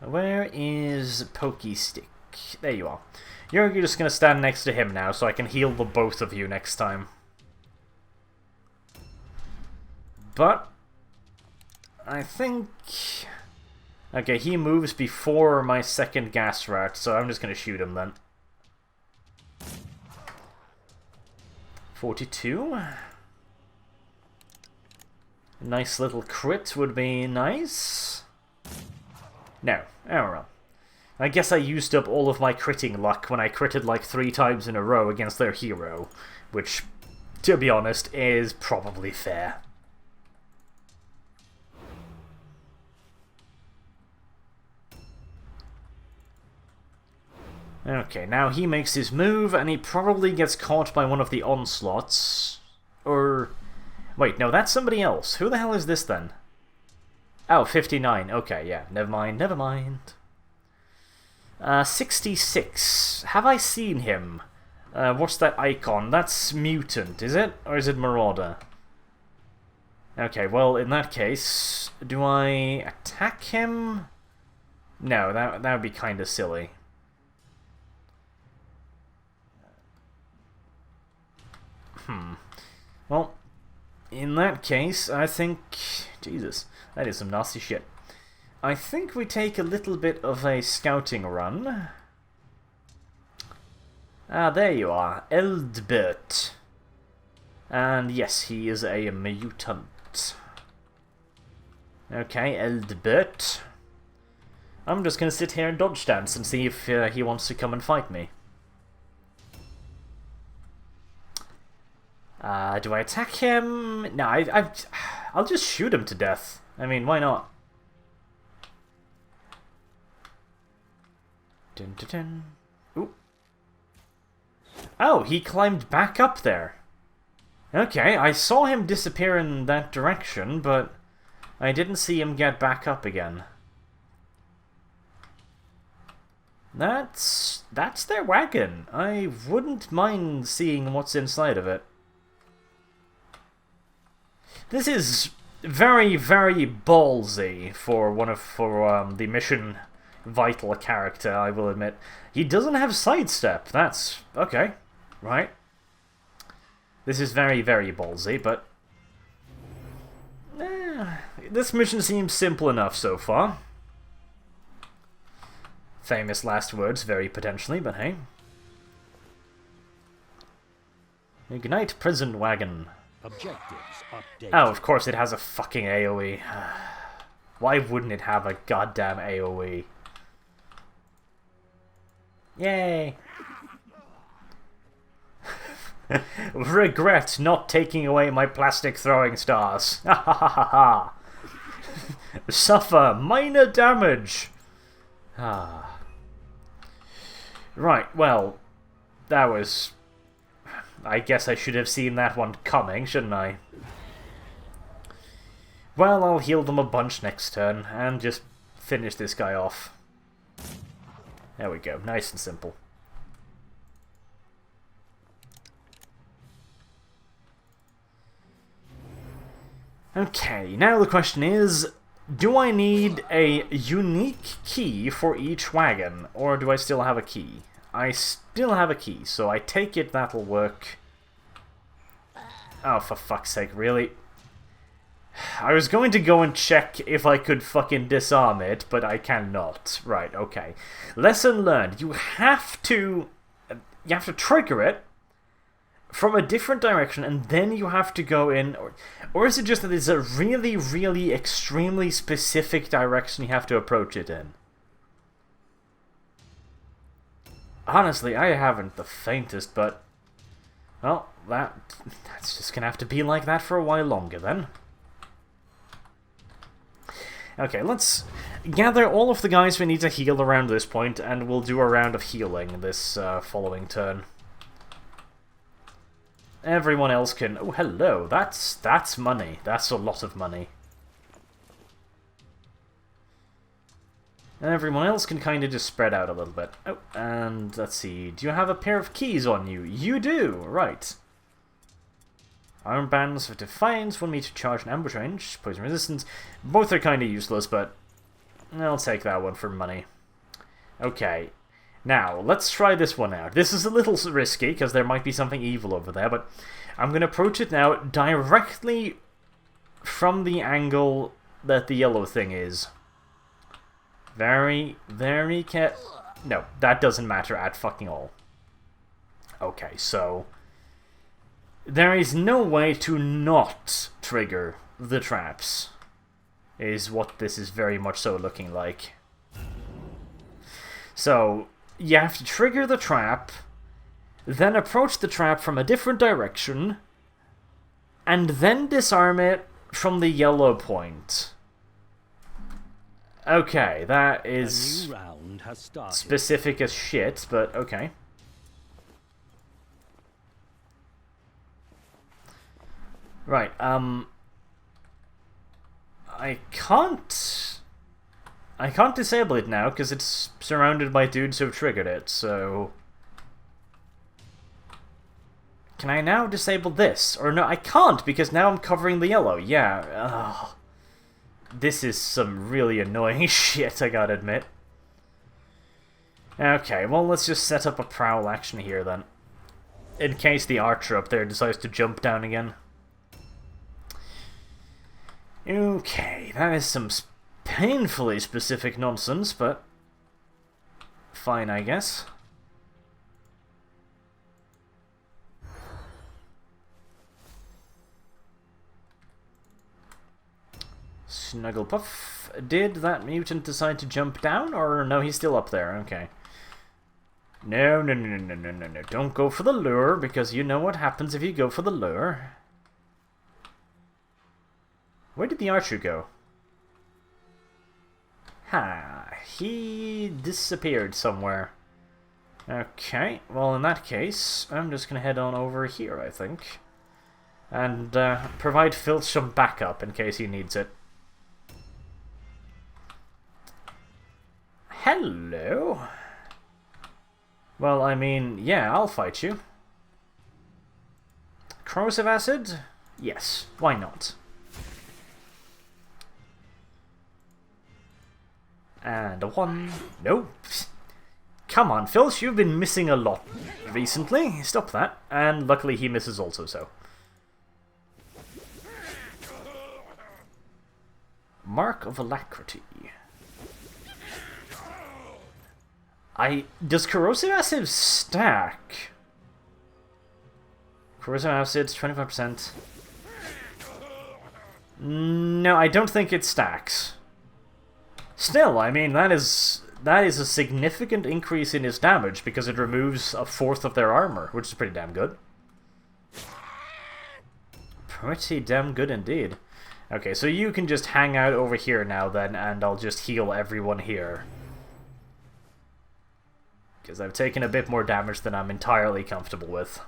Where is Pokey Stick? There you are. You're just gonna stand next to him now so I can heal the both of you next time. But I think... Okay, he moves before my second gas rat, so I'm just gonna shoot him then. 42. A nice little crit would be nice. No. Oh well. I guess I used up all of my critting luck when I critted like 3 times in a row against their hero, which, to be honest, is probably fair. Okay, now he makes his move, and he probably gets caught by one of the onslaughts. Or... Wait, no, that's somebody else. Who the hell is this then? Oh, 59. Okay, yeah, never mind, never mind. 66. Have I seen him? What's that icon? That's Mutant, is it? Or is it Marauder? Okay, well, in that case, do I attack him? No, that would be kind of silly. Well, in that case, I think... Jesus, that is some nasty shit. I think we take a little bit of a scouting run. Ah, there you are. Eldbert. And yes, he is a mutant. Okay, Eldbert. I'm just gonna sit here and dodge dance and see if he wants to come and fight me. Do I attack him? No, I'll just shoot him to death. I mean, why not? Dun, dun, dun. Ooh. Oh, he climbed back up there. Okay, I saw him disappear in that direction, but I didn't see him get back up again. That's their wagon. I wouldn't mind seeing what's inside of it. This is very, very ballsy for the mission vital character, I will admit. He doesn't have sidestep. That's okay, right? This is very, very ballsy, but this mission seems simple enough so far. Famous last words, very potentially, but hey. Ignite prison wagon. Objectives updated. Oh, of course it has a fucking AoE. Why wouldn't it have a goddamn AoE? Yay! Regret not taking away my plastic throwing stars. Ha ha ha ha! Suffer minor damage. Ah. Right, well, that was... I guess I should have seen that one coming, shouldn't I? Well, I'll heal them a bunch next turn, and just finish this guy off. There we go, nice and simple. Okay, now the question is, do I need a unique key for each wagon, or do I still have a key? I still have a key, so I take it that'll work. Oh, for fuck's sake, really? I was going to go and check if I could fucking disarm it, but I cannot. Right, okay. Lesson learned. You have to trigger it from a different direction, and then you have to go in... Or is it just that it's a really, really extremely specific direction you have to approach it in? Honestly, I haven't the faintest, but... Well, that's just gonna have to be like that for a while longer, then. Okay, let's gather all of the guys we need to heal around this point, and we'll do a round of healing this following turn. Everyone else can... Oh, hello. That's money. That's a lot of money. Everyone else can kind of just spread out a little bit. Oh, and let's see. Do you have a pair of keys on you? You do! Right. Armbands of Defiance, 1 meter charge and ambush range, poison resistance. Both are kind of useless, but I'll take that one for money. Okay. Now, let's try this one out. This is a little risky, because there might be something evil over there, but I'm going to approach it now directly from the angle that the yellow thing is. Very, very No, that doesn't matter at fucking all. Okay, so... there is no way to not trigger the traps, is what this is very much so looking like. So, you have to trigger the trap, then approach the trap from a different direction, and then disarm it from the yellow point. Okay, that is A new round has started. specific as shit, but okay. Right, I can't disable it now, because it's surrounded by dudes who've triggered it, so... Can I now disable this? Or no, I can't, because now I'm covering the yellow. Yeah, ugh. This is some really annoying shit, I gotta admit. Okay, well, let's just set up a prowl action here, then. In case the archer up there decides to jump down again. Okay, that is some painfully specific nonsense, but fine, I guess. Snugglepuff. Did that mutant decide to jump down, or no, he's still up there? Okay. No. Don't go for the lure, because you know what happens if you go for the lure. Where did the archer go? Ha, he disappeared somewhere. Okay, well in that case, I'm just gonna head on over here, I think. And provide Filch some backup in case he needs it. Hello? Well, I mean, yeah, I'll fight you. Corrosive acid? Yes, why not? And a 1. Nope. Come on, Filch, you've been missing a lot recently. Stop that. And luckily he misses also, so. Mark of Alacrity. Does corrosive acid stack? Corrosive acid's 25%. No, I don't think it stacks. Still, I mean, that is a significant increase in his damage because it removes a fourth of their armor, which is pretty damn good. Pretty damn good indeed. Okay, so you can just hang out over here now then, and I'll just heal everyone here. Because I've taken a bit more damage than I'm entirely comfortable with.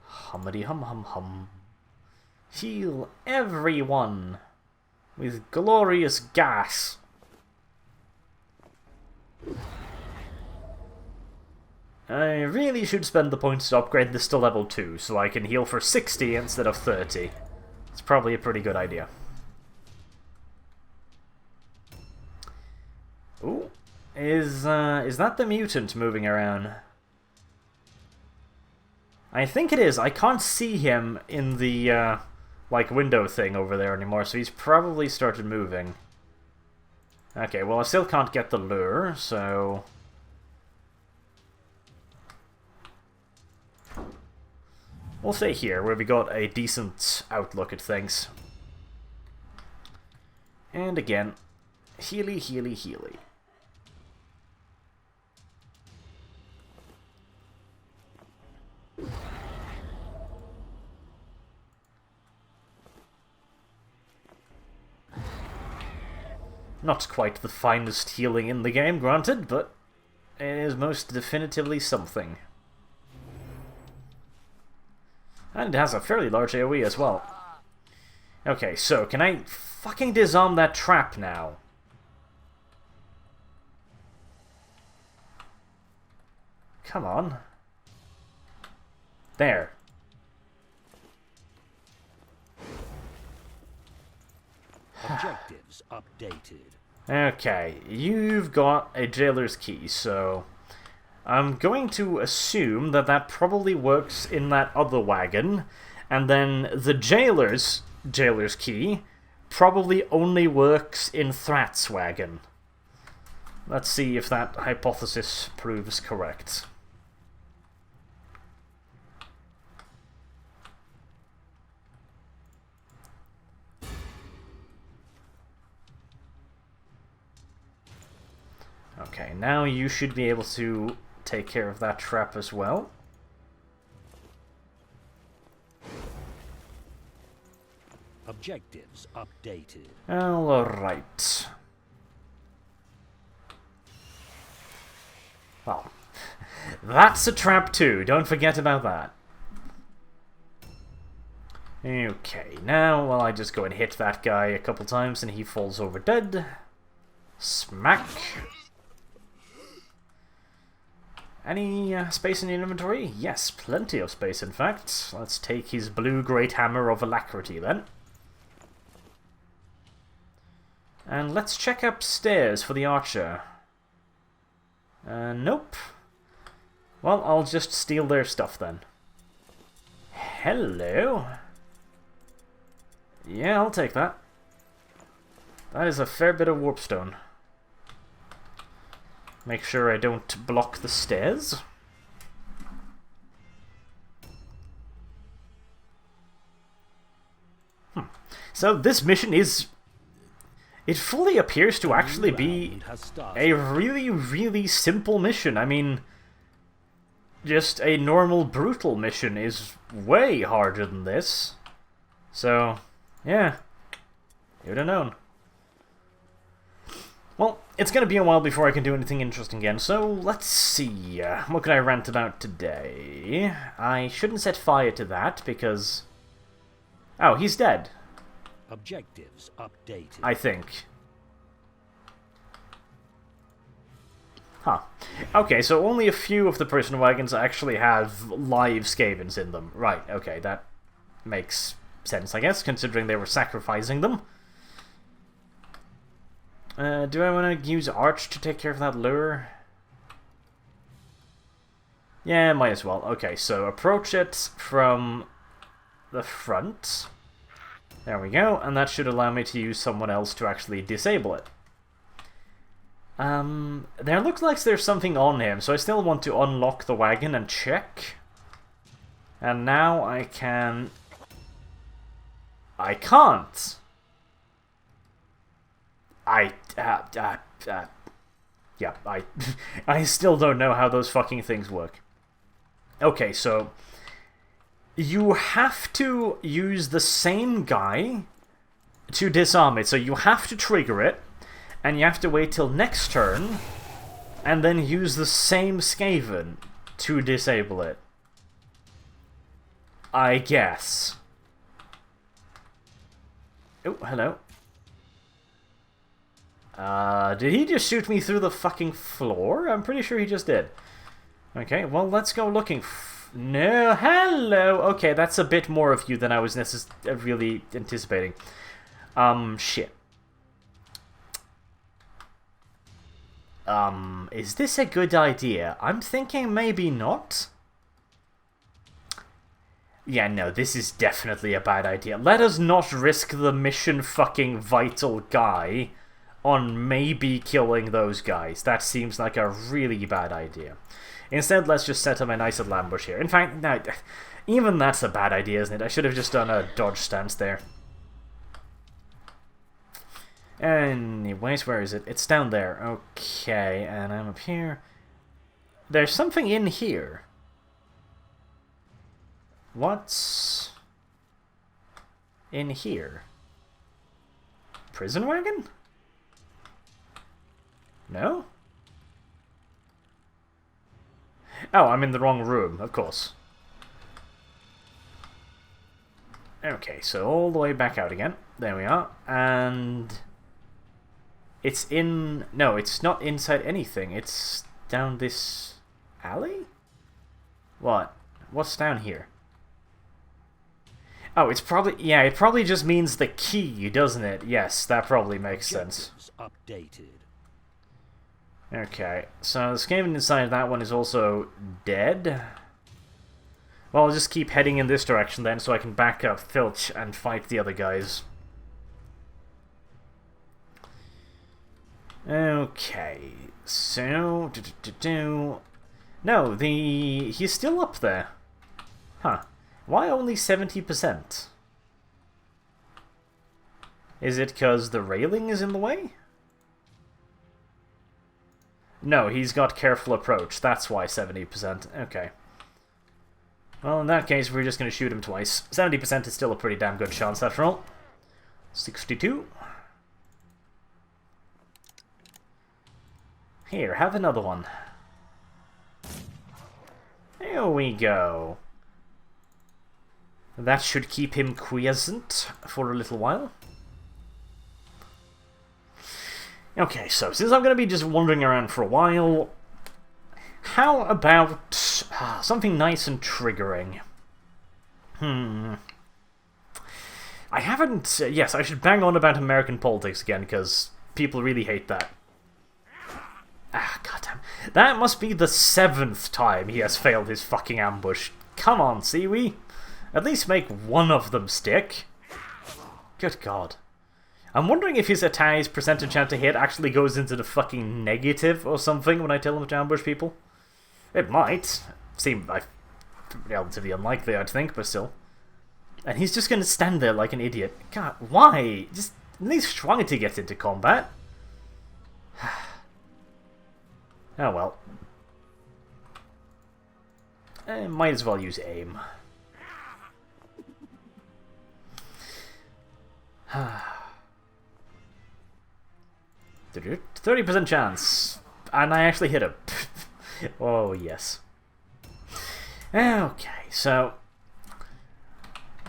Hummity hum hum hum. Heal everyone with glorious gas. I really should spend the points to upgrade this to level 2, so I can heal for 60 instead of 30. It's probably a pretty good idea. Ooh. Is that the mutant moving around? I think it is. I can't see him in the, like, window thing over there anymore, so he's probably started moving. Okay, well, I still can't get the lure, so... we'll stay here, where we got a decent outlook at things. And again, Healy, healy, healy. Not quite the finest healing in the game, granted, but it is most definitively something. And it has a fairly large AoE as well. Okay, so can I fucking disarm that trap now? Come on. There. Objectives updated. Okay, you've got a jailer's key, so I'm going to assume that that probably works in that other wagon, and then the jailer's key probably only works in Thrat's wagon. Let's see if that hypothesis proves correct. Okay, now you should be able to take care of that trap as well. Objectives updated. Alright. Well, that's a trap too, don't forget about that. Okay, now, well, I just go and hit that guy a couple times and he falls over dead. Smack. Any space in the inventory? Yes, plenty of space in fact. Let's take his blue great hammer of alacrity then. And let's check upstairs for the archer. Nope. Well, I'll just steal their stuff then. Hello. Yeah, I'll take that. That is a fair bit of warpstone. Make sure I don't block the stairs. So this mission is... It fully appears to actually be a really, really simple mission. I mean, just a normal brutal mission is way harder than this. So, yeah. You would have known. Well, it's going to be a while before I can do anything interesting again, so let's see. What can I rant about today? I shouldn't set fire to that, because... Oh, he's dead. Objectives updated. I think. Huh. Okay, so only a few of the person wagons actually have live Skavens in them. Right, okay, that makes sense, I guess, considering they were sacrificing them. Do I want to use Arch to take care of that lure? Yeah, might as well. Okay, so approach it from the front. There we go, and that should allow me to use someone else to actually disable it. There looks like there's something on him, so I still want to unlock the wagon and check. And now I can... I can't! Yeah, I still don't know how those fucking things work. Okay, so you have to use the same guy to disarm it. So you have to trigger it, and you have to wait till next turn, and then use the same Skaven to disable it. I guess. Oh, hello. Did he just shoot me through the fucking floor? I'm pretty sure he just did. Okay, well, let's go looking. No, hello! Okay, that's a bit more of you than I was really anticipating. Shit. Is this a good idea? I'm thinking maybe not. Yeah, no, this is definitely a bad idea. Let us not risk the mission fucking vital guy on maybe killing those guys. That seems like a really bad idea. Instead, let's just set up a nice little ambush here. In fact, no, even that's a bad idea, isn't it? I should have just done a dodge stance there. Anyways, where is it? It's down there. Okay, and I'm up here. There's something in here. What's in here? Prison wagon? No? Oh, I'm in the wrong room, of course. Okay, so all the way back out again. There we are. And it's in... No, it's not inside anything. It's down this alley? What? What's down here? Oh, it's probably... Yeah, it probably just means the key, doesn't it? Yes, that probably makes sense. Updated. Okay, so the Sigeman inside that one is also dead. Well, I'll just keep heading in this direction then, so I can back up Filch and fight the other guys. Okay, so... No, he's still up there. Huh. Why only 70%? Is it because the railing is in the way? No, he's got careful approach. That's why 70%. Okay. Well, in that case, we're just going to shoot him twice. 70% is still a pretty damn good chance, after all. 62. Here, have another one. There we go. That should keep him quiescent for a little while. Okay, so since I'm going to be just wandering around for a while, how about something nice and triggering? I haven't... yes, I should bang on about American politics again, because people really hate that. Ah, goddamn. That must be the 7th time he has failed his fucking ambush. Come on, Seaweed. At least make one of them stick. Good God. I'm wondering if his attacks percentage chance to hit actually goes into the fucking negative or something when I tell him to ambush people. It might. Seem like relatively unlikely, I'd think, but still. And he's just going to stand there like an idiot. God, why? Just at least try to get into combat. Oh well. Might as well use aim. 30% chance. And I actually hit him. Oh, yes. Okay, so...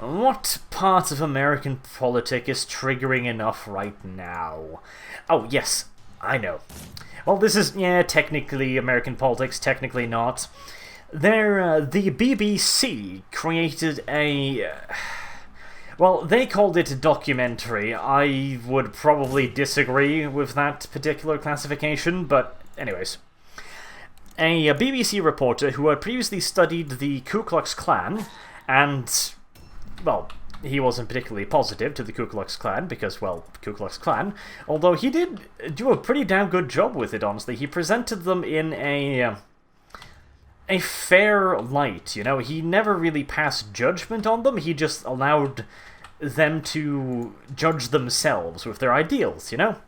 what part of American politics is triggering enough right now? Oh, yes, I know. Well, this is, yeah, technically American politics, technically not. The BBC created a... well, they called it a documentary. I would probably disagree with that particular classification, but anyways. A BBC reporter who had previously studied the Ku Klux Klan, and, well, he wasn't particularly positive to the Ku Klux Klan, because, well, Ku Klux Klan, although he did do a pretty damn good job with it, honestly. He presented them in a fair light, you know? He never really passed judgment on them, he just allowed them to judge themselves with their ideals, you know?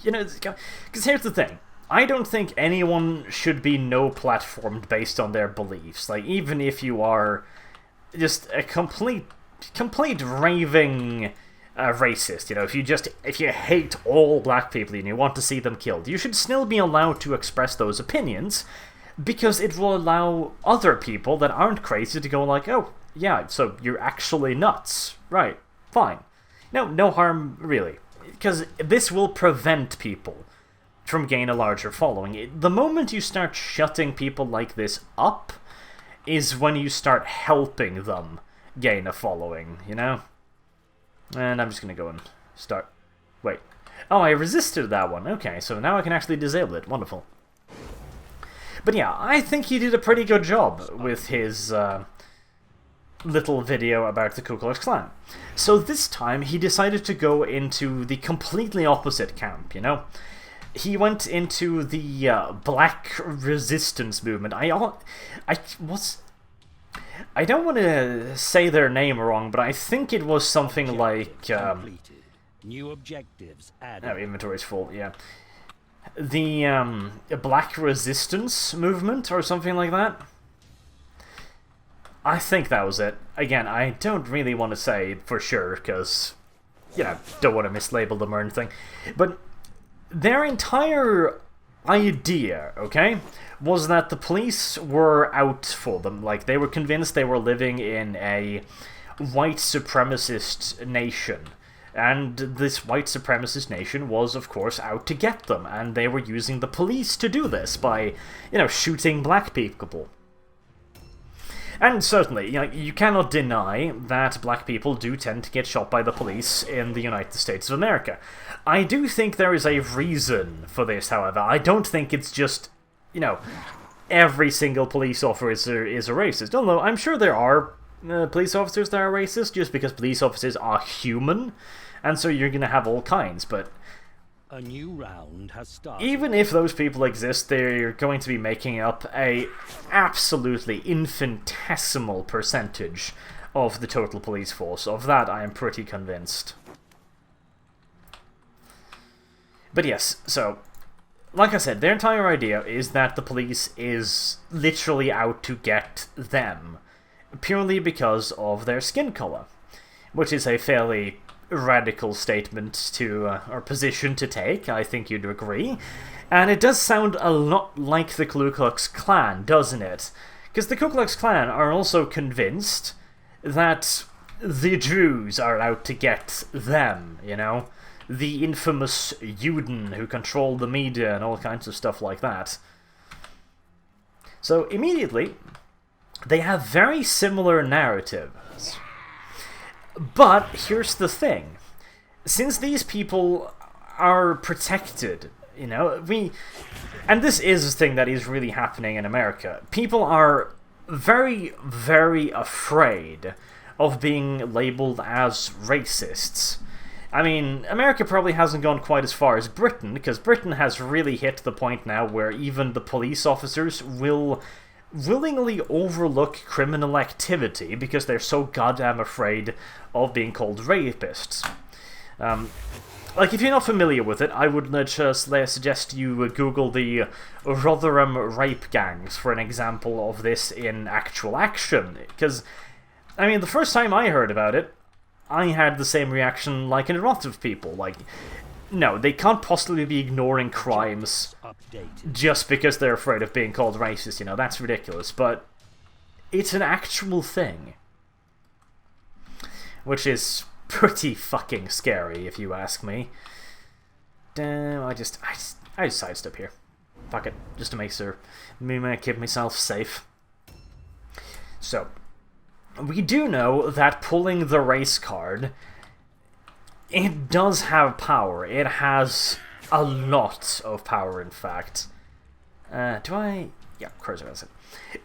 You know, because here's the thing. I don't think anyone should be no-platformed based on their beliefs. Like, even if you are just a complete raving racist, you know, if you hate all black people and you want to see them killed, you should still be allowed to express those opinions, because it will allow other people that aren't crazy to go like, oh, yeah, so you're actually nuts. Right, fine. No harm, really. Because this will prevent people from gaining a larger following. The moment you start shutting people like this up is when you start helping them gain a following, you know? And I'm just gonna go and start... wait. Oh, I resisted that one. Okay, so now I can actually disable it. Wonderful. But yeah, I think he did a pretty good job with his little video about the Ku Klux Klan. So this time, he decided to go into the completely opposite camp, you know? He went into the Black Resistance movement. I don't want to say their name wrong, but I think it was something like New objectives added. Oh, inventory's full, yeah. The, Black Resistance movement, or something like that? I think that was it. Again, I don't really want to say for sure, because, you know, don't want to mislabel them or anything. But their entire idea, okay, was that the police were out for them. Like, they were convinced they were living in a white supremacist nation. And this white supremacist nation was, of course, out to get them. And they were using the police to do this by, you know, shooting black people. And certainly, you know, you cannot deny that black people do tend to get shot by the police in the United States of America. I do think there is a reason for this, however. I don't think it's just, you know, every single police officer is a racist. Although, I'm sure there are police officers that are racist, just because police officers are human, and so you're gonna have all kinds, but A new round has started. even if those people exist, they're going to be making up a absolutely infinitesimal percentage of the total police force. Of that, I am pretty convinced. But yes, so, like I said, their entire idea is that the police is literally out to get them, purely because of their skin color, which is a fairly radical statement to, or position to take, I think you'd agree. And it does sound a lot like the Ku Klux Klan, doesn't it? Because the Ku Klux Klan are also convinced that the Jews are out to get them, you know? The infamous Juden who control the media and all kinds of stuff like that. So immediately, they have very similar narratives. But here's the thing. Since these people are protected, you know, and this is a thing that is really happening in America. People are very, very afraid of being labeled as racists. I mean, America probably hasn't gone quite as far as Britain, because Britain has really hit the point now where even the police officers will willingly overlook criminal activity because they're so goddamn afraid of being called rapists. Like, if you're not familiar with it, I would just suggest you Google the Rotherham rape gangs for an example of this in actual action. Because, I mean, the first time I heard about it, I had the same reaction like a lot of people. Like, no, they can't possibly be ignoring crimes just because they're afraid of being called racist, you know, that's ridiculous. But it's an actual thing. Which is pretty fucking scary, if you ask me. Damn, I just sidestep here. Fuck it, just to make sure I keep myself safe. So, we do know that pulling the race card, it does have power. It has a lot of power, in fact. Yeah, cursor has it.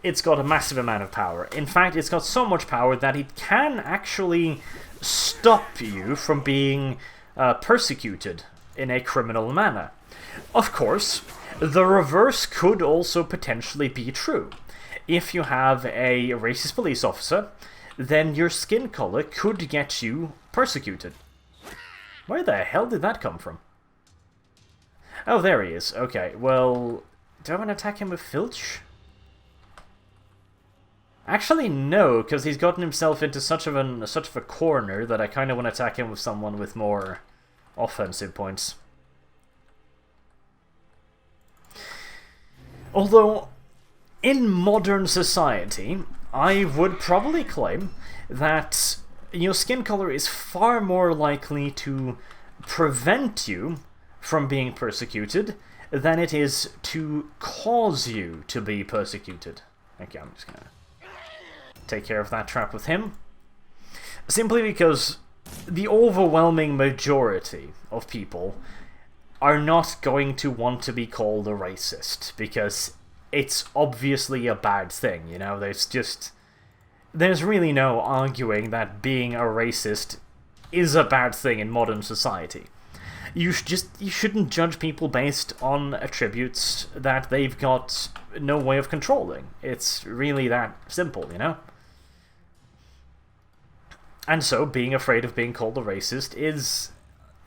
It's got a massive amount of power. In fact, it's got so much power that it can actually stop you from being persecuted in a criminal manner. Of course, the reverse could also potentially be true. If you have a racist police officer, then your skin color could get you persecuted. Where the hell did that come from? Oh, there he is. Okay, well, do I want to attack him with Filch? Actually, no, because he's gotten himself into such of a corner that I kind of want to attack him with someone with more offensive points. Although, in modern society, I would probably claim that your skin color is far more likely to prevent you from being persecuted than it is to cause you to be persecuted. Okay, I'm just gonna take care of that trap with him. Simply because the overwhelming majority of people are not going to want to be called a racist, because it's obviously a bad thing, you know? There's really no arguing that being a racist is a bad thing in modern society. You shouldn't judge people based on attributes that they've got no way of controlling. It's really that simple, you know? And so, being afraid of being called a racist is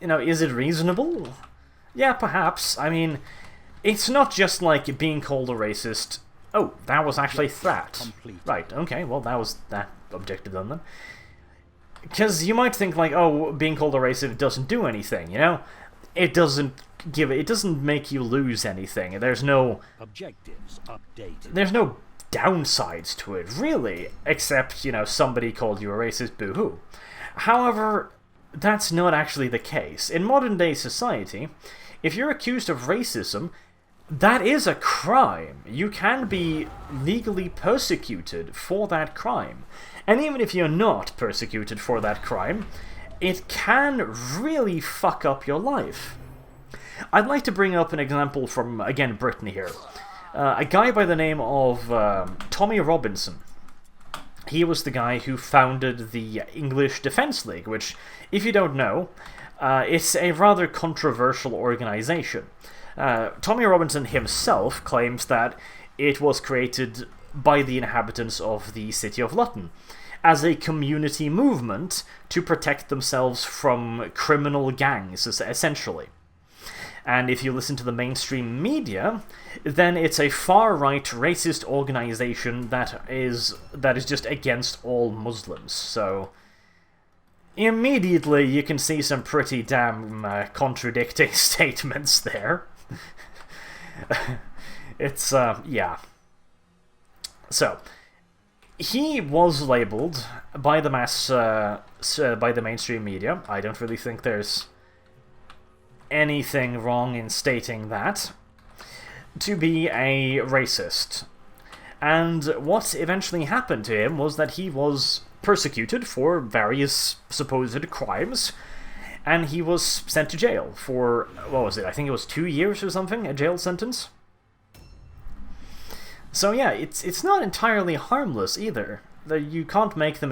is it reasonable? Yeah, perhaps. I mean, it's not just like being called a racist. Oh, that was actually that. Right, okay, well, that was that objective done then. Because you might think, like, oh, being called a racist doesn't do anything, It doesn't make you lose anything. There's no... Objectives updated. There's no downsides to it, really, except, somebody called you a racist, boo-hoo. However, that's not actually the case. In modern-day society, if you're accused of racism, that is a crime. You can be legally persecuted for that crime. And even if you're not persecuted for that crime, it can really fuck up your life. I'd like to bring up an example from, again, Britain here. A guy by the name of Tommy Robinson. He was the guy who founded the English Defence League, which, if you don't know, it's a rather controversial organisation. Tommy Robinson himself claims that it was created by the inhabitants of the city of Luton as a community movement to protect themselves from criminal gangs, essentially. And if you listen to the mainstream media, then it's a far-right racist organisation that is just against all Muslims. So immediately you can see some pretty damn contradicting statements there. It's, yeah. So, he was labelled by the by the mainstream media. I don't really think there's anything wrong in stating that, to be a racist. And what eventually happened to him was that he was persecuted for various supposed crimes, and he was sent to jail for, what was it, I think it was 2 years or something, a jail sentence. So yeah, it's not entirely harmless either. You can't make the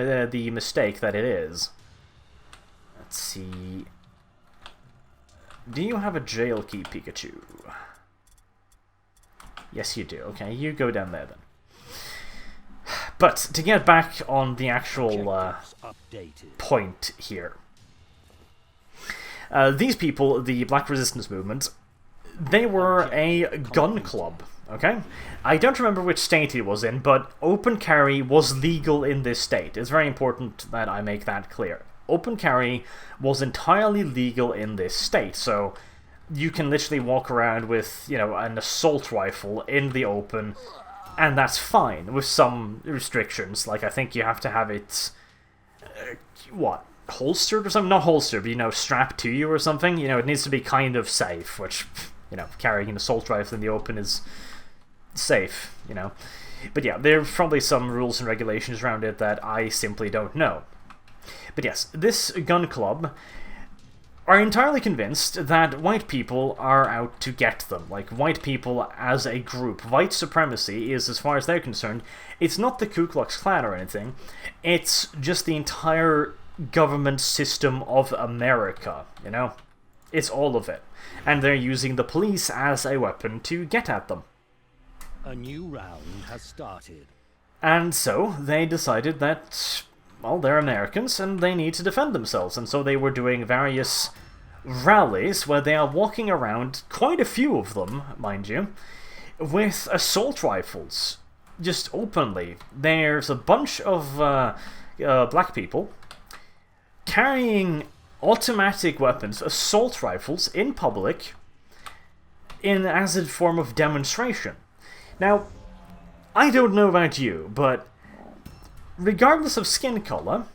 mistake that it is. Let's see. Do you have a jail key, Pikachu? Yes, you do. Okay, you go down there then. But to get back on the actual point here. These people, the Black Resistance Movement, they were a gun club, okay? I don't remember which state it was in, but open carry was legal in this state. It's very important that I make that clear. Open carry was entirely legal in this state, so you can literally walk around with, an assault rifle in the open, and that's fine, with some restrictions. Like, I think you have to have it, holstered or something? Not holstered, but, strapped to you or something. It needs to be kind of safe, which, carrying an assault rifle in the open is safe, But yeah, there's probably some rules and regulations around it that I simply don't know. But yes, this gun club are entirely convinced that white people are out to get them. Like, white people as a group. White supremacy is, as far as they're concerned, it's not the Ku Klux Klan or anything. It's just the entire government system of America, It's all of it. And they're using the police as a weapon to get at them. A new round has started. And so they decided that, well, they're Americans and they need to defend themselves. And so they were doing various rallies where they are walking around, quite a few of them, mind you, with assault rifles. Just openly. There's a bunch of black people carrying automatic weapons, assault rifles, in public, as a form of demonstration. Now, I don't know about you, but regardless of skin color,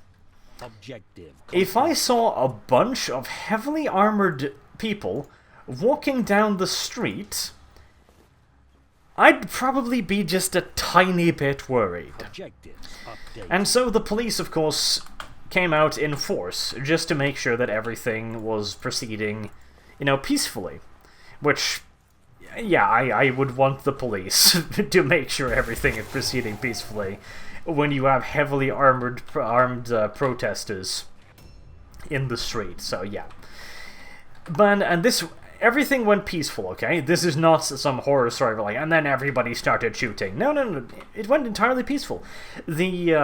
if I saw a bunch of heavily armored people walking down the street, I'd probably be just a tiny bit worried. And so the police, of course, came out in force, just to make sure that everything was proceeding, peacefully. Which, yeah, I would want the police to make sure everything is proceeding peacefully when you have heavily armed protesters in the street, so yeah. But, and everything went peaceful, okay? This is not some horror story where, and then everybody started shooting. No, it went entirely peaceful. The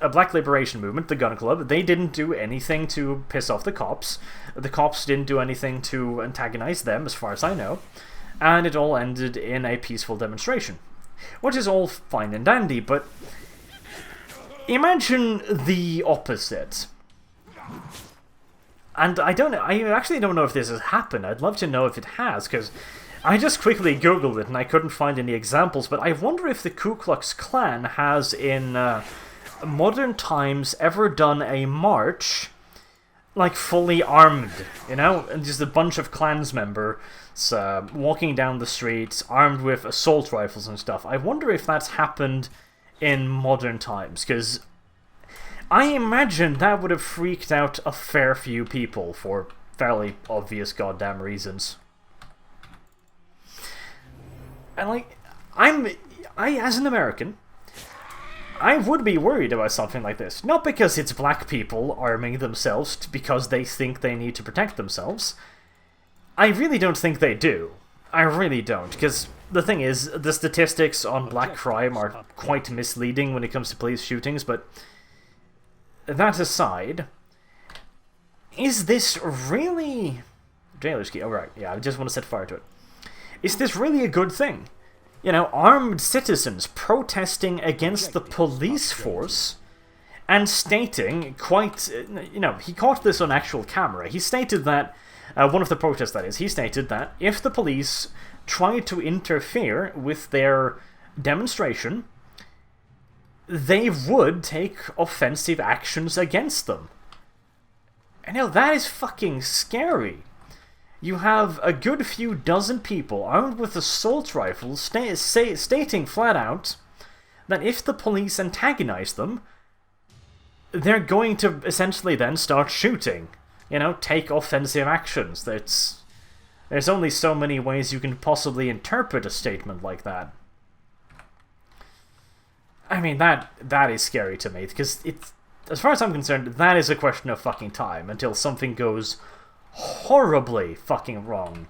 Black Liberation Movement, the gun club, they didn't do anything to piss off the cops. The cops didn't do anything to antagonize them, as far as I know. And it all ended in a peaceful demonstration. Which is all fine and dandy, but imagine the opposite. And I actually don't know if this has happened. I'd love to know if it has, because I just quickly googled it and I couldn't find any examples, but I wonder if the Ku Klux Klan has in modern times ever done a march, like fully armed, you know? And just a bunch of Klans members walking down the streets, armed with assault rifles and stuff. I wonder if that's happened in modern times, because I imagine that would have freaked out a fair few people for fairly obvious goddamn reasons. And like, as an American, I would be worried about something like this. Not because it's black people arming themselves because they think they need to protect themselves. I really don't think they do. I really don't, because the thing is, the statistics on black crime are quite misleading when it comes to police shootings, but that aside, is this really... Jailer's key, oh right, yeah, I just want to set fire to it. Is this really a good thing? You know, armed citizens protesting against the police force and stating quite... You know, he caught this on actual camera. He stated that, one of the protests that is, he stated that if the police tried to interfere with their demonstration, they would take offensive actions against them. And now that is fucking scary. You have a good few dozen people armed with assault rifles stating flat out that if the police antagonize them, they're going to essentially then start shooting. You know, take offensive actions. There's only so many ways you can possibly interpret a statement like that. I mean, that is scary to me, because it's, as far as I'm concerned, that is a question of fucking time until something goes horribly fucking wrong.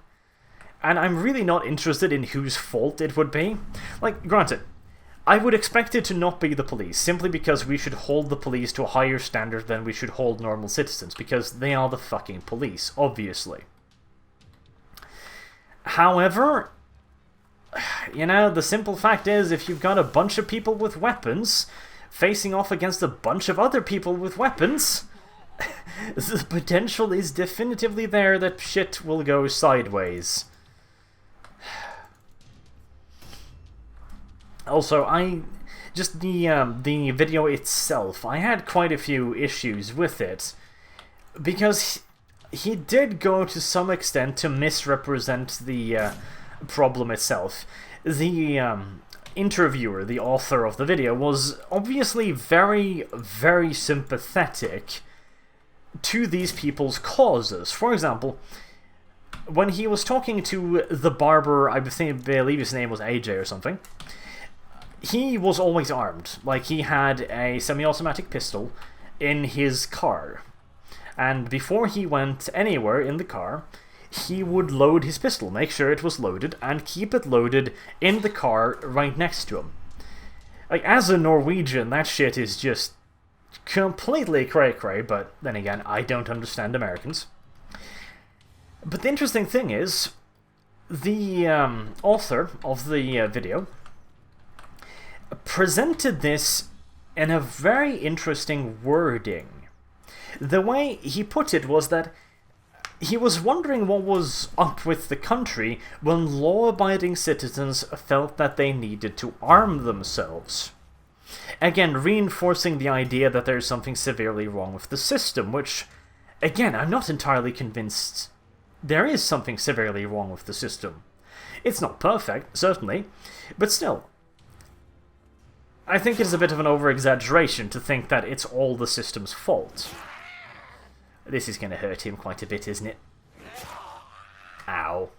And I'm really not interested in whose fault it would be. Like, granted, I would expect it to not be the police, simply because we should hold the police to a higher standard than we should hold normal citizens, because they are the fucking police, obviously. However, you know, the simple fact is, if you've got a bunch of people with weapons facing off against a bunch of other people with weapons, the potential is definitively there that shit will go sideways. Also, the video itself, I had quite a few issues with it, because he did go to some extent to misrepresent the problem itself. The interviewer, the author of the video, was obviously very, very sympathetic to these people's causes. For example, when he was talking to the barber, I believe his name was AJ or something, he was always armed. Like, he had a semi-automatic pistol in his car. And before he went anywhere in the car, he would load his pistol, make sure it was loaded, and keep it loaded in the car right next to him. Like, as a Norwegian, that shit is just completely cray-cray, but then again, I don't understand Americans. But the interesting thing is, the author of the video presented this in a very interesting wording. The way he put it was that he was wondering what was up with the country when law-abiding citizens felt that they needed to arm themselves. Again, reinforcing the idea that there's something severely wrong with the system, which, again, I'm not entirely convinced there is something severely wrong with the system. It's not perfect, certainly, but still, I think it's a bit of an over-exaggeration to think that it's all the system's fault. This is going to hurt him quite a bit, isn't it? Ow.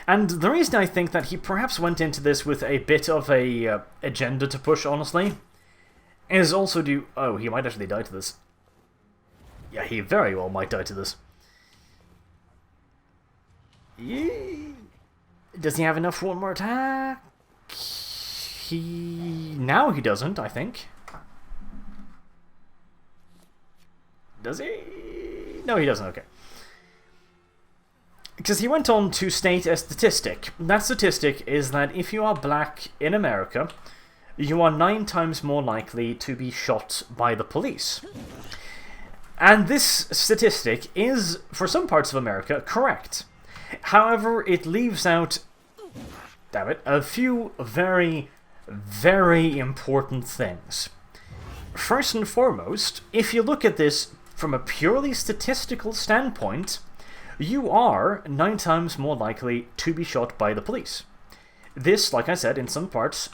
And the reason I think that he perhaps went into this with a bit of a agenda to push, honestly, is also due... Oh, he might actually die to this. Yeah, he very well might die to this. Does he have enough for one more attack? Now he doesn't, I think. Does he? No, he doesn't, okay. Because he went on to state a statistic. That statistic is that if you are black in America, you are 9 times more likely to be shot by the police. And this statistic is, for some parts of America, correct. However, it leaves out, damn it, a few very, very important things. First and foremost, if you look at this from a purely statistical standpoint, you are 9 times more likely to be shot by the police. This, like I said, in some parts,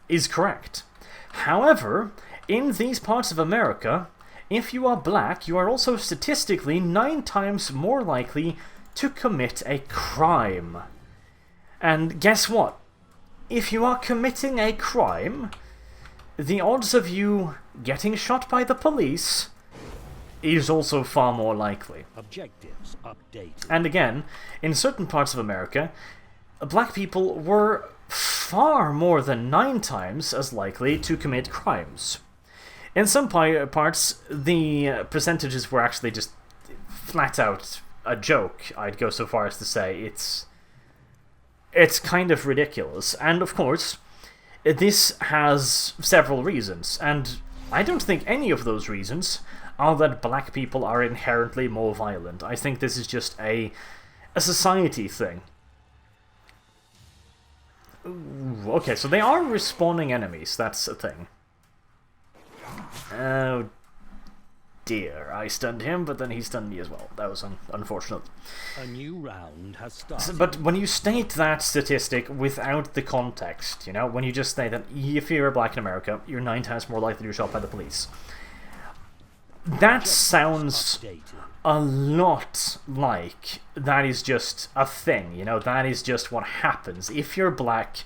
is correct. However, in these parts of America, if you are black, you are also statistically 9 times more likely to commit a crime. And guess what? If you are committing a crime, the odds of you getting shot by the police is also far more likely. Objectives updated. And again, in certain parts of America, black people were far more than 9 times as likely to commit crimes. In some parts, the percentages were actually just flat out a joke. I'd go so far as to say it's kind of ridiculous. And of course, this has several reasons, and I don't think any of those reasons are that black people are inherently more violent. I think this is just a society thing. Ooh, okay, so they are respawning enemies, that's a thing. Oh dear, I stunned him, but then he stunned me as well. That was unfortunate. A new round has started. But when you state that statistic without the context, you know, when you just say that if you're black in America, you're 9 times more likely to be shot by the police, that sounds a lot like that is just a thing, you know, that is just what happens. If you're black,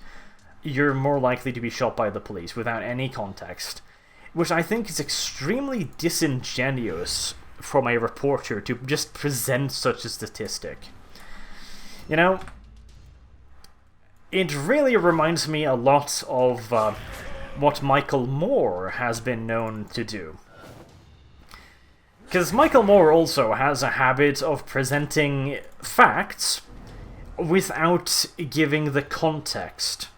you're more likely to be shot by the police without any context, which I think is extremely disingenuous from a reporter to just present such a statistic. You know, it really reminds me a lot of what Michael Moore has been known to do. Because Michael Moore also has a habit of presenting facts without giving the context.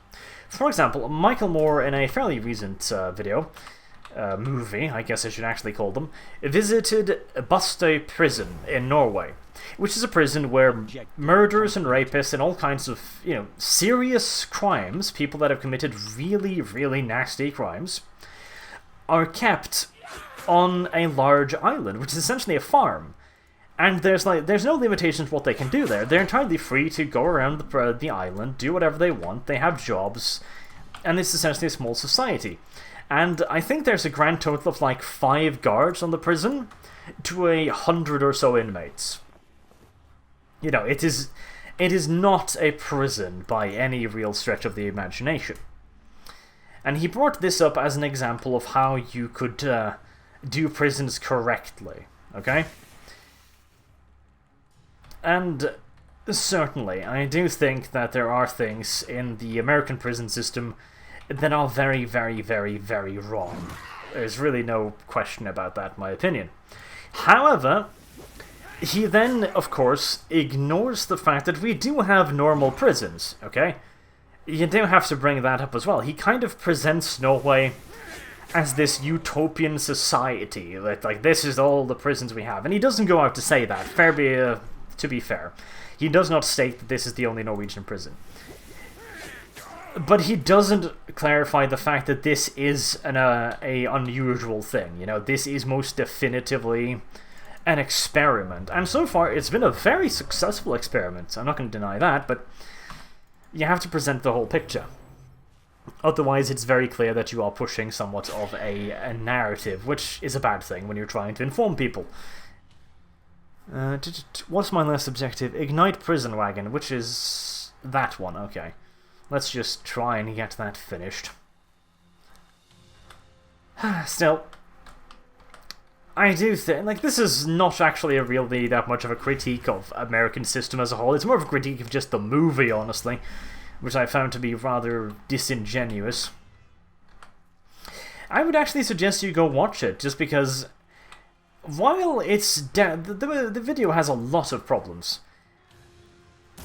For example, Michael Moore, in a fairly recent movie, I guess I should actually call them, visited Bastøy prison in Norway, which is a prison where murderers and rapists and all kinds of, you know, serious crimes, people that have committed really, really nasty crimes, are kept on a large island, which is essentially a farm. And there's no limitations what they can do there. They're entirely free to go around the island, do whatever they want, they have jobs, and it's essentially a small society. And I think there's a grand total of like 5 guards on the prison to 100 or so inmates. You know, it is not a prison by any real stretch of the imagination. And he brought this up as an example of how you could do prisons correctly, okay? And certainly, I do think that there are things in the American prison system that are very, very, very, very wrong. There's really no question about that, in my opinion. However, he then, of course, ignores the fact that we do have normal prisons, okay? You do have to bring that up as well. He kind of presents Norway as this utopian society, that, like, this is all the prisons we have. And he doesn't go out to say that, to be fair. He does not state that this is the only Norwegian prison. But he doesn't clarify the fact that this is a unusual thing. You know, this is most definitively an experiment. And so far, it's been a very successful experiment. I'm not going to deny that, but you have to present the whole picture. Otherwise, it's very clear that you are pushing somewhat of a narrative, which is a bad thing when you're trying to inform people. What's my last objective? Ignite prison wagon, which is that one, okay. Let's just try and get that finished. Still, I do think, like, this is not actually really that much of a critique of American system as a whole. It's more of a critique of just the movie, honestly, which I found to be rather disingenuous. I would actually suggest you go watch it, just because while it's the video has a lot of problems,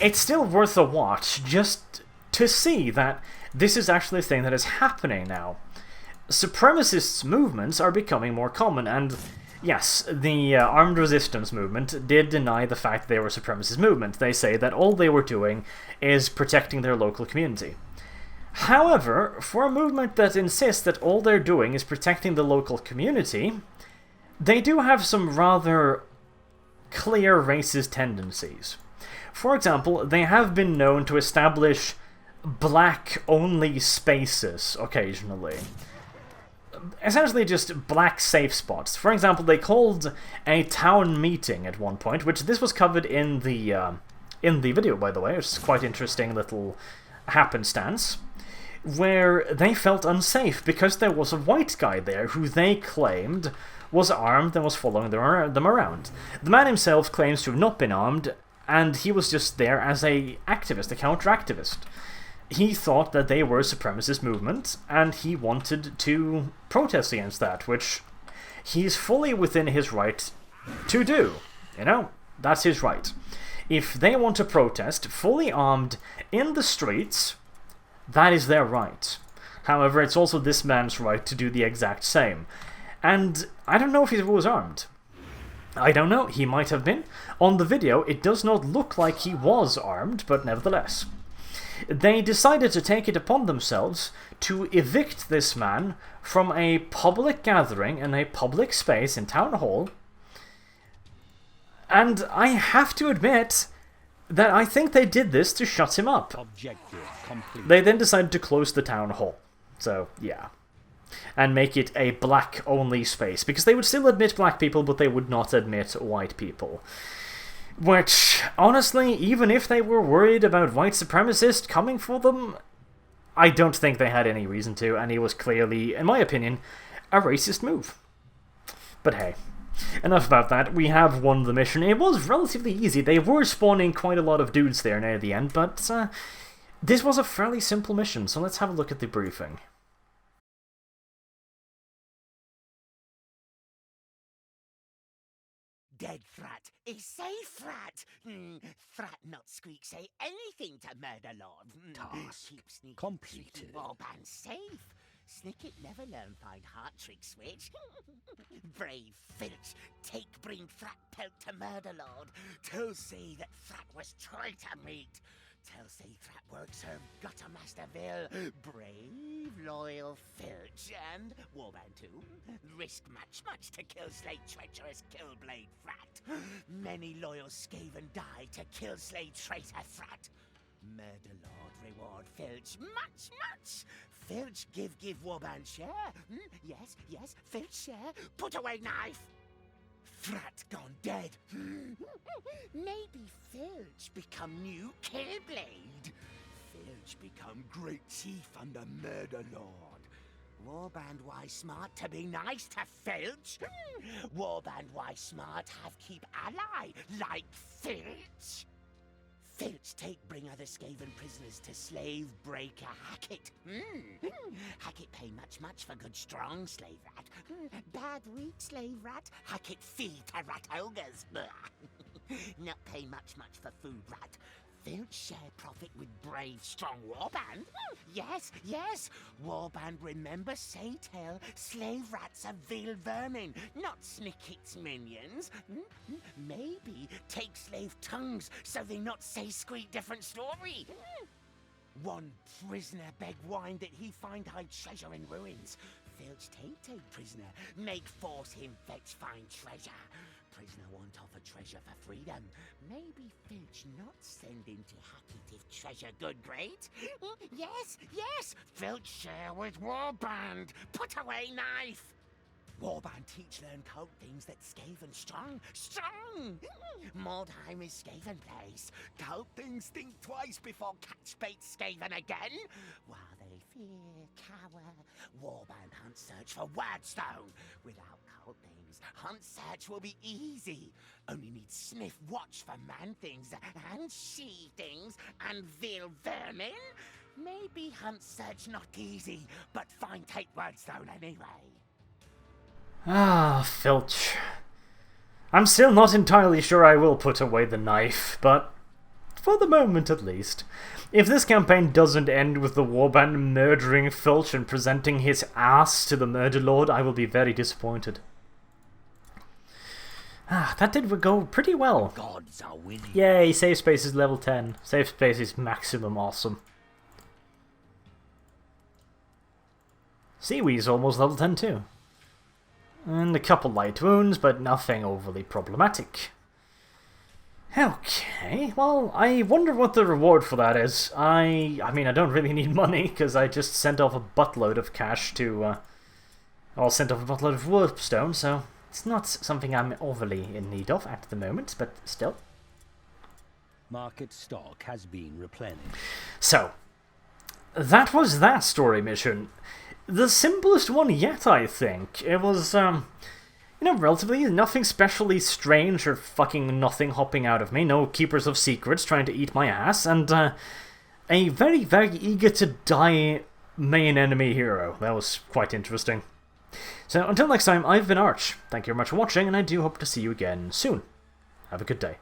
it's still worth a watch just to see that this is actually a thing that is happening now. Supremacist movements are becoming more common, and yes, the armed resistance movement did deny the fact they were a supremacist movement. They say that all they were doing is protecting their local community. However, for a movement that insists that all they're doing is protecting the local community, they do have some rather clear racist tendencies. For example, they have been known to establish black-only spaces occasionally. Essentially just black safe spots. For example, they called a town meeting at one point, which this was covered in the video, by the way. It's quite interesting little happenstance, where they felt unsafe because there was a white guy there who they claimed was armed and was following them around. The man himself claims to have not been armed, and he was just there as a activist, a counter-activist. He thought that they were a supremacist movement, and he wanted to protest against that, which he's fully within his right to do. You know, that's his right. If they want to protest, fully armed, in the streets, that is their right. However, it's also this man's right to do the exact same. And I don't know if he was armed. I don't know, he might have been. On the video, it does not look like he was armed, but nevertheless. They decided to take it upon themselves to evict this man from a public gathering in a public space in Town Hall. And I have to admit that I think they did this to shut him up. Objective complete. They then decided to close the Town Hall. So, yeah. And make it a black-only space. Because they would still admit black people, but they would not admit white people. Which, honestly, even if they were worried about white supremacists coming for them, I don't think they had any reason to, and it was clearly, in my opinion, a racist move. But hey, enough about that. We have won the mission. It was relatively easy. They were spawning quite a lot of dudes there near the end, but this was a fairly simple mission, so let's have a look at the briefing. Dead Thrat is safe, Thrat. Thrat not squeak say anything to Murder Lord. Task Keep sneaky, completed. Warband safe. Snicket never learn find heart trick switch. Brave Filch, take bring Thrat pelt to Murder Lord. Tell say that Thrat was traitor meat. Tell say Thrat works her gutter Masterville. Brave, loyal Filch and Warband too. Risk much to kill slay treacherous Killblade Thrat. Many loyal Skaven die to kill slay traitor Thrat. Murder Lord reward Filch much. Filch give Warband share. Yes, Filch share. Put away knife. Thrat gone dead. Maybe Filch become new Killblade. Filch become great chief under Murder Lord. Warband why smart to be nice to Filch. Warband why smart have keep ally like Filch. Filch take bring other Skaven prisoners to slave breaker Hackett. Hackett pay much for good strong slave rat. Bad weak slave rat. Hackett feed to rat ogres. Not pay much for food rat. Filch share profit with brave strong Warband. Yes. Warband remember say tell slave rats are veal vermin, not Snicket's minions. Maybe take slave tongues so they not say squeak different story. One prisoner beg wine that he find hide treasure in ruins. Filch take prisoner, make force him fetch find treasure. Prisoner want offer treasure for freedom. Maybe Filch not send him to Hackett if treasure good great. Yes. Filch share with Warband. Put away knife. Warband teach learn cult things that Skaven strong. Mordheim is Skaven place. Cult things think twice before catch bait Skaven again. While they fear, cower, Warband hunt search for Wordstone. Without cult things, hunt search will be easy. Only need sniff watch for man things and she things and veal vermin. Maybe hunt search not easy, but find take words though anyway. Ah, Filch. I'm still not entirely sure I will put away the knife, but for the moment at least. If this campaign doesn't end with the warband murdering Filch and presenting his ass to the murder lord, I will be very disappointed. Ah, that did go pretty well. Gods are with you. Yay, save space is level 10. Save space is maximum awesome. Seaweed's almost level 10 too. And a couple light wounds, but nothing overly problematic. Okay, well, I wonder what the reward for that is. I mean, I don't really need money, because I just sent off a buttload of cash to, well, sent off a buttload of warpstone, so it's not something I'm overly in need of at the moment, but still. Market stock has been replenished. So, that was that story mission. The simplest one yet, I think. It was, you know, relatively nothing specially strange or fucking nothing hopping out of me. No keepers of secrets trying to eat my ass. And, a very, very eager to die main enemy hero. That was quite interesting. So, until next time, I've been Arch. Thank you very much for watching, and I do hope to see you again soon. Have a good day.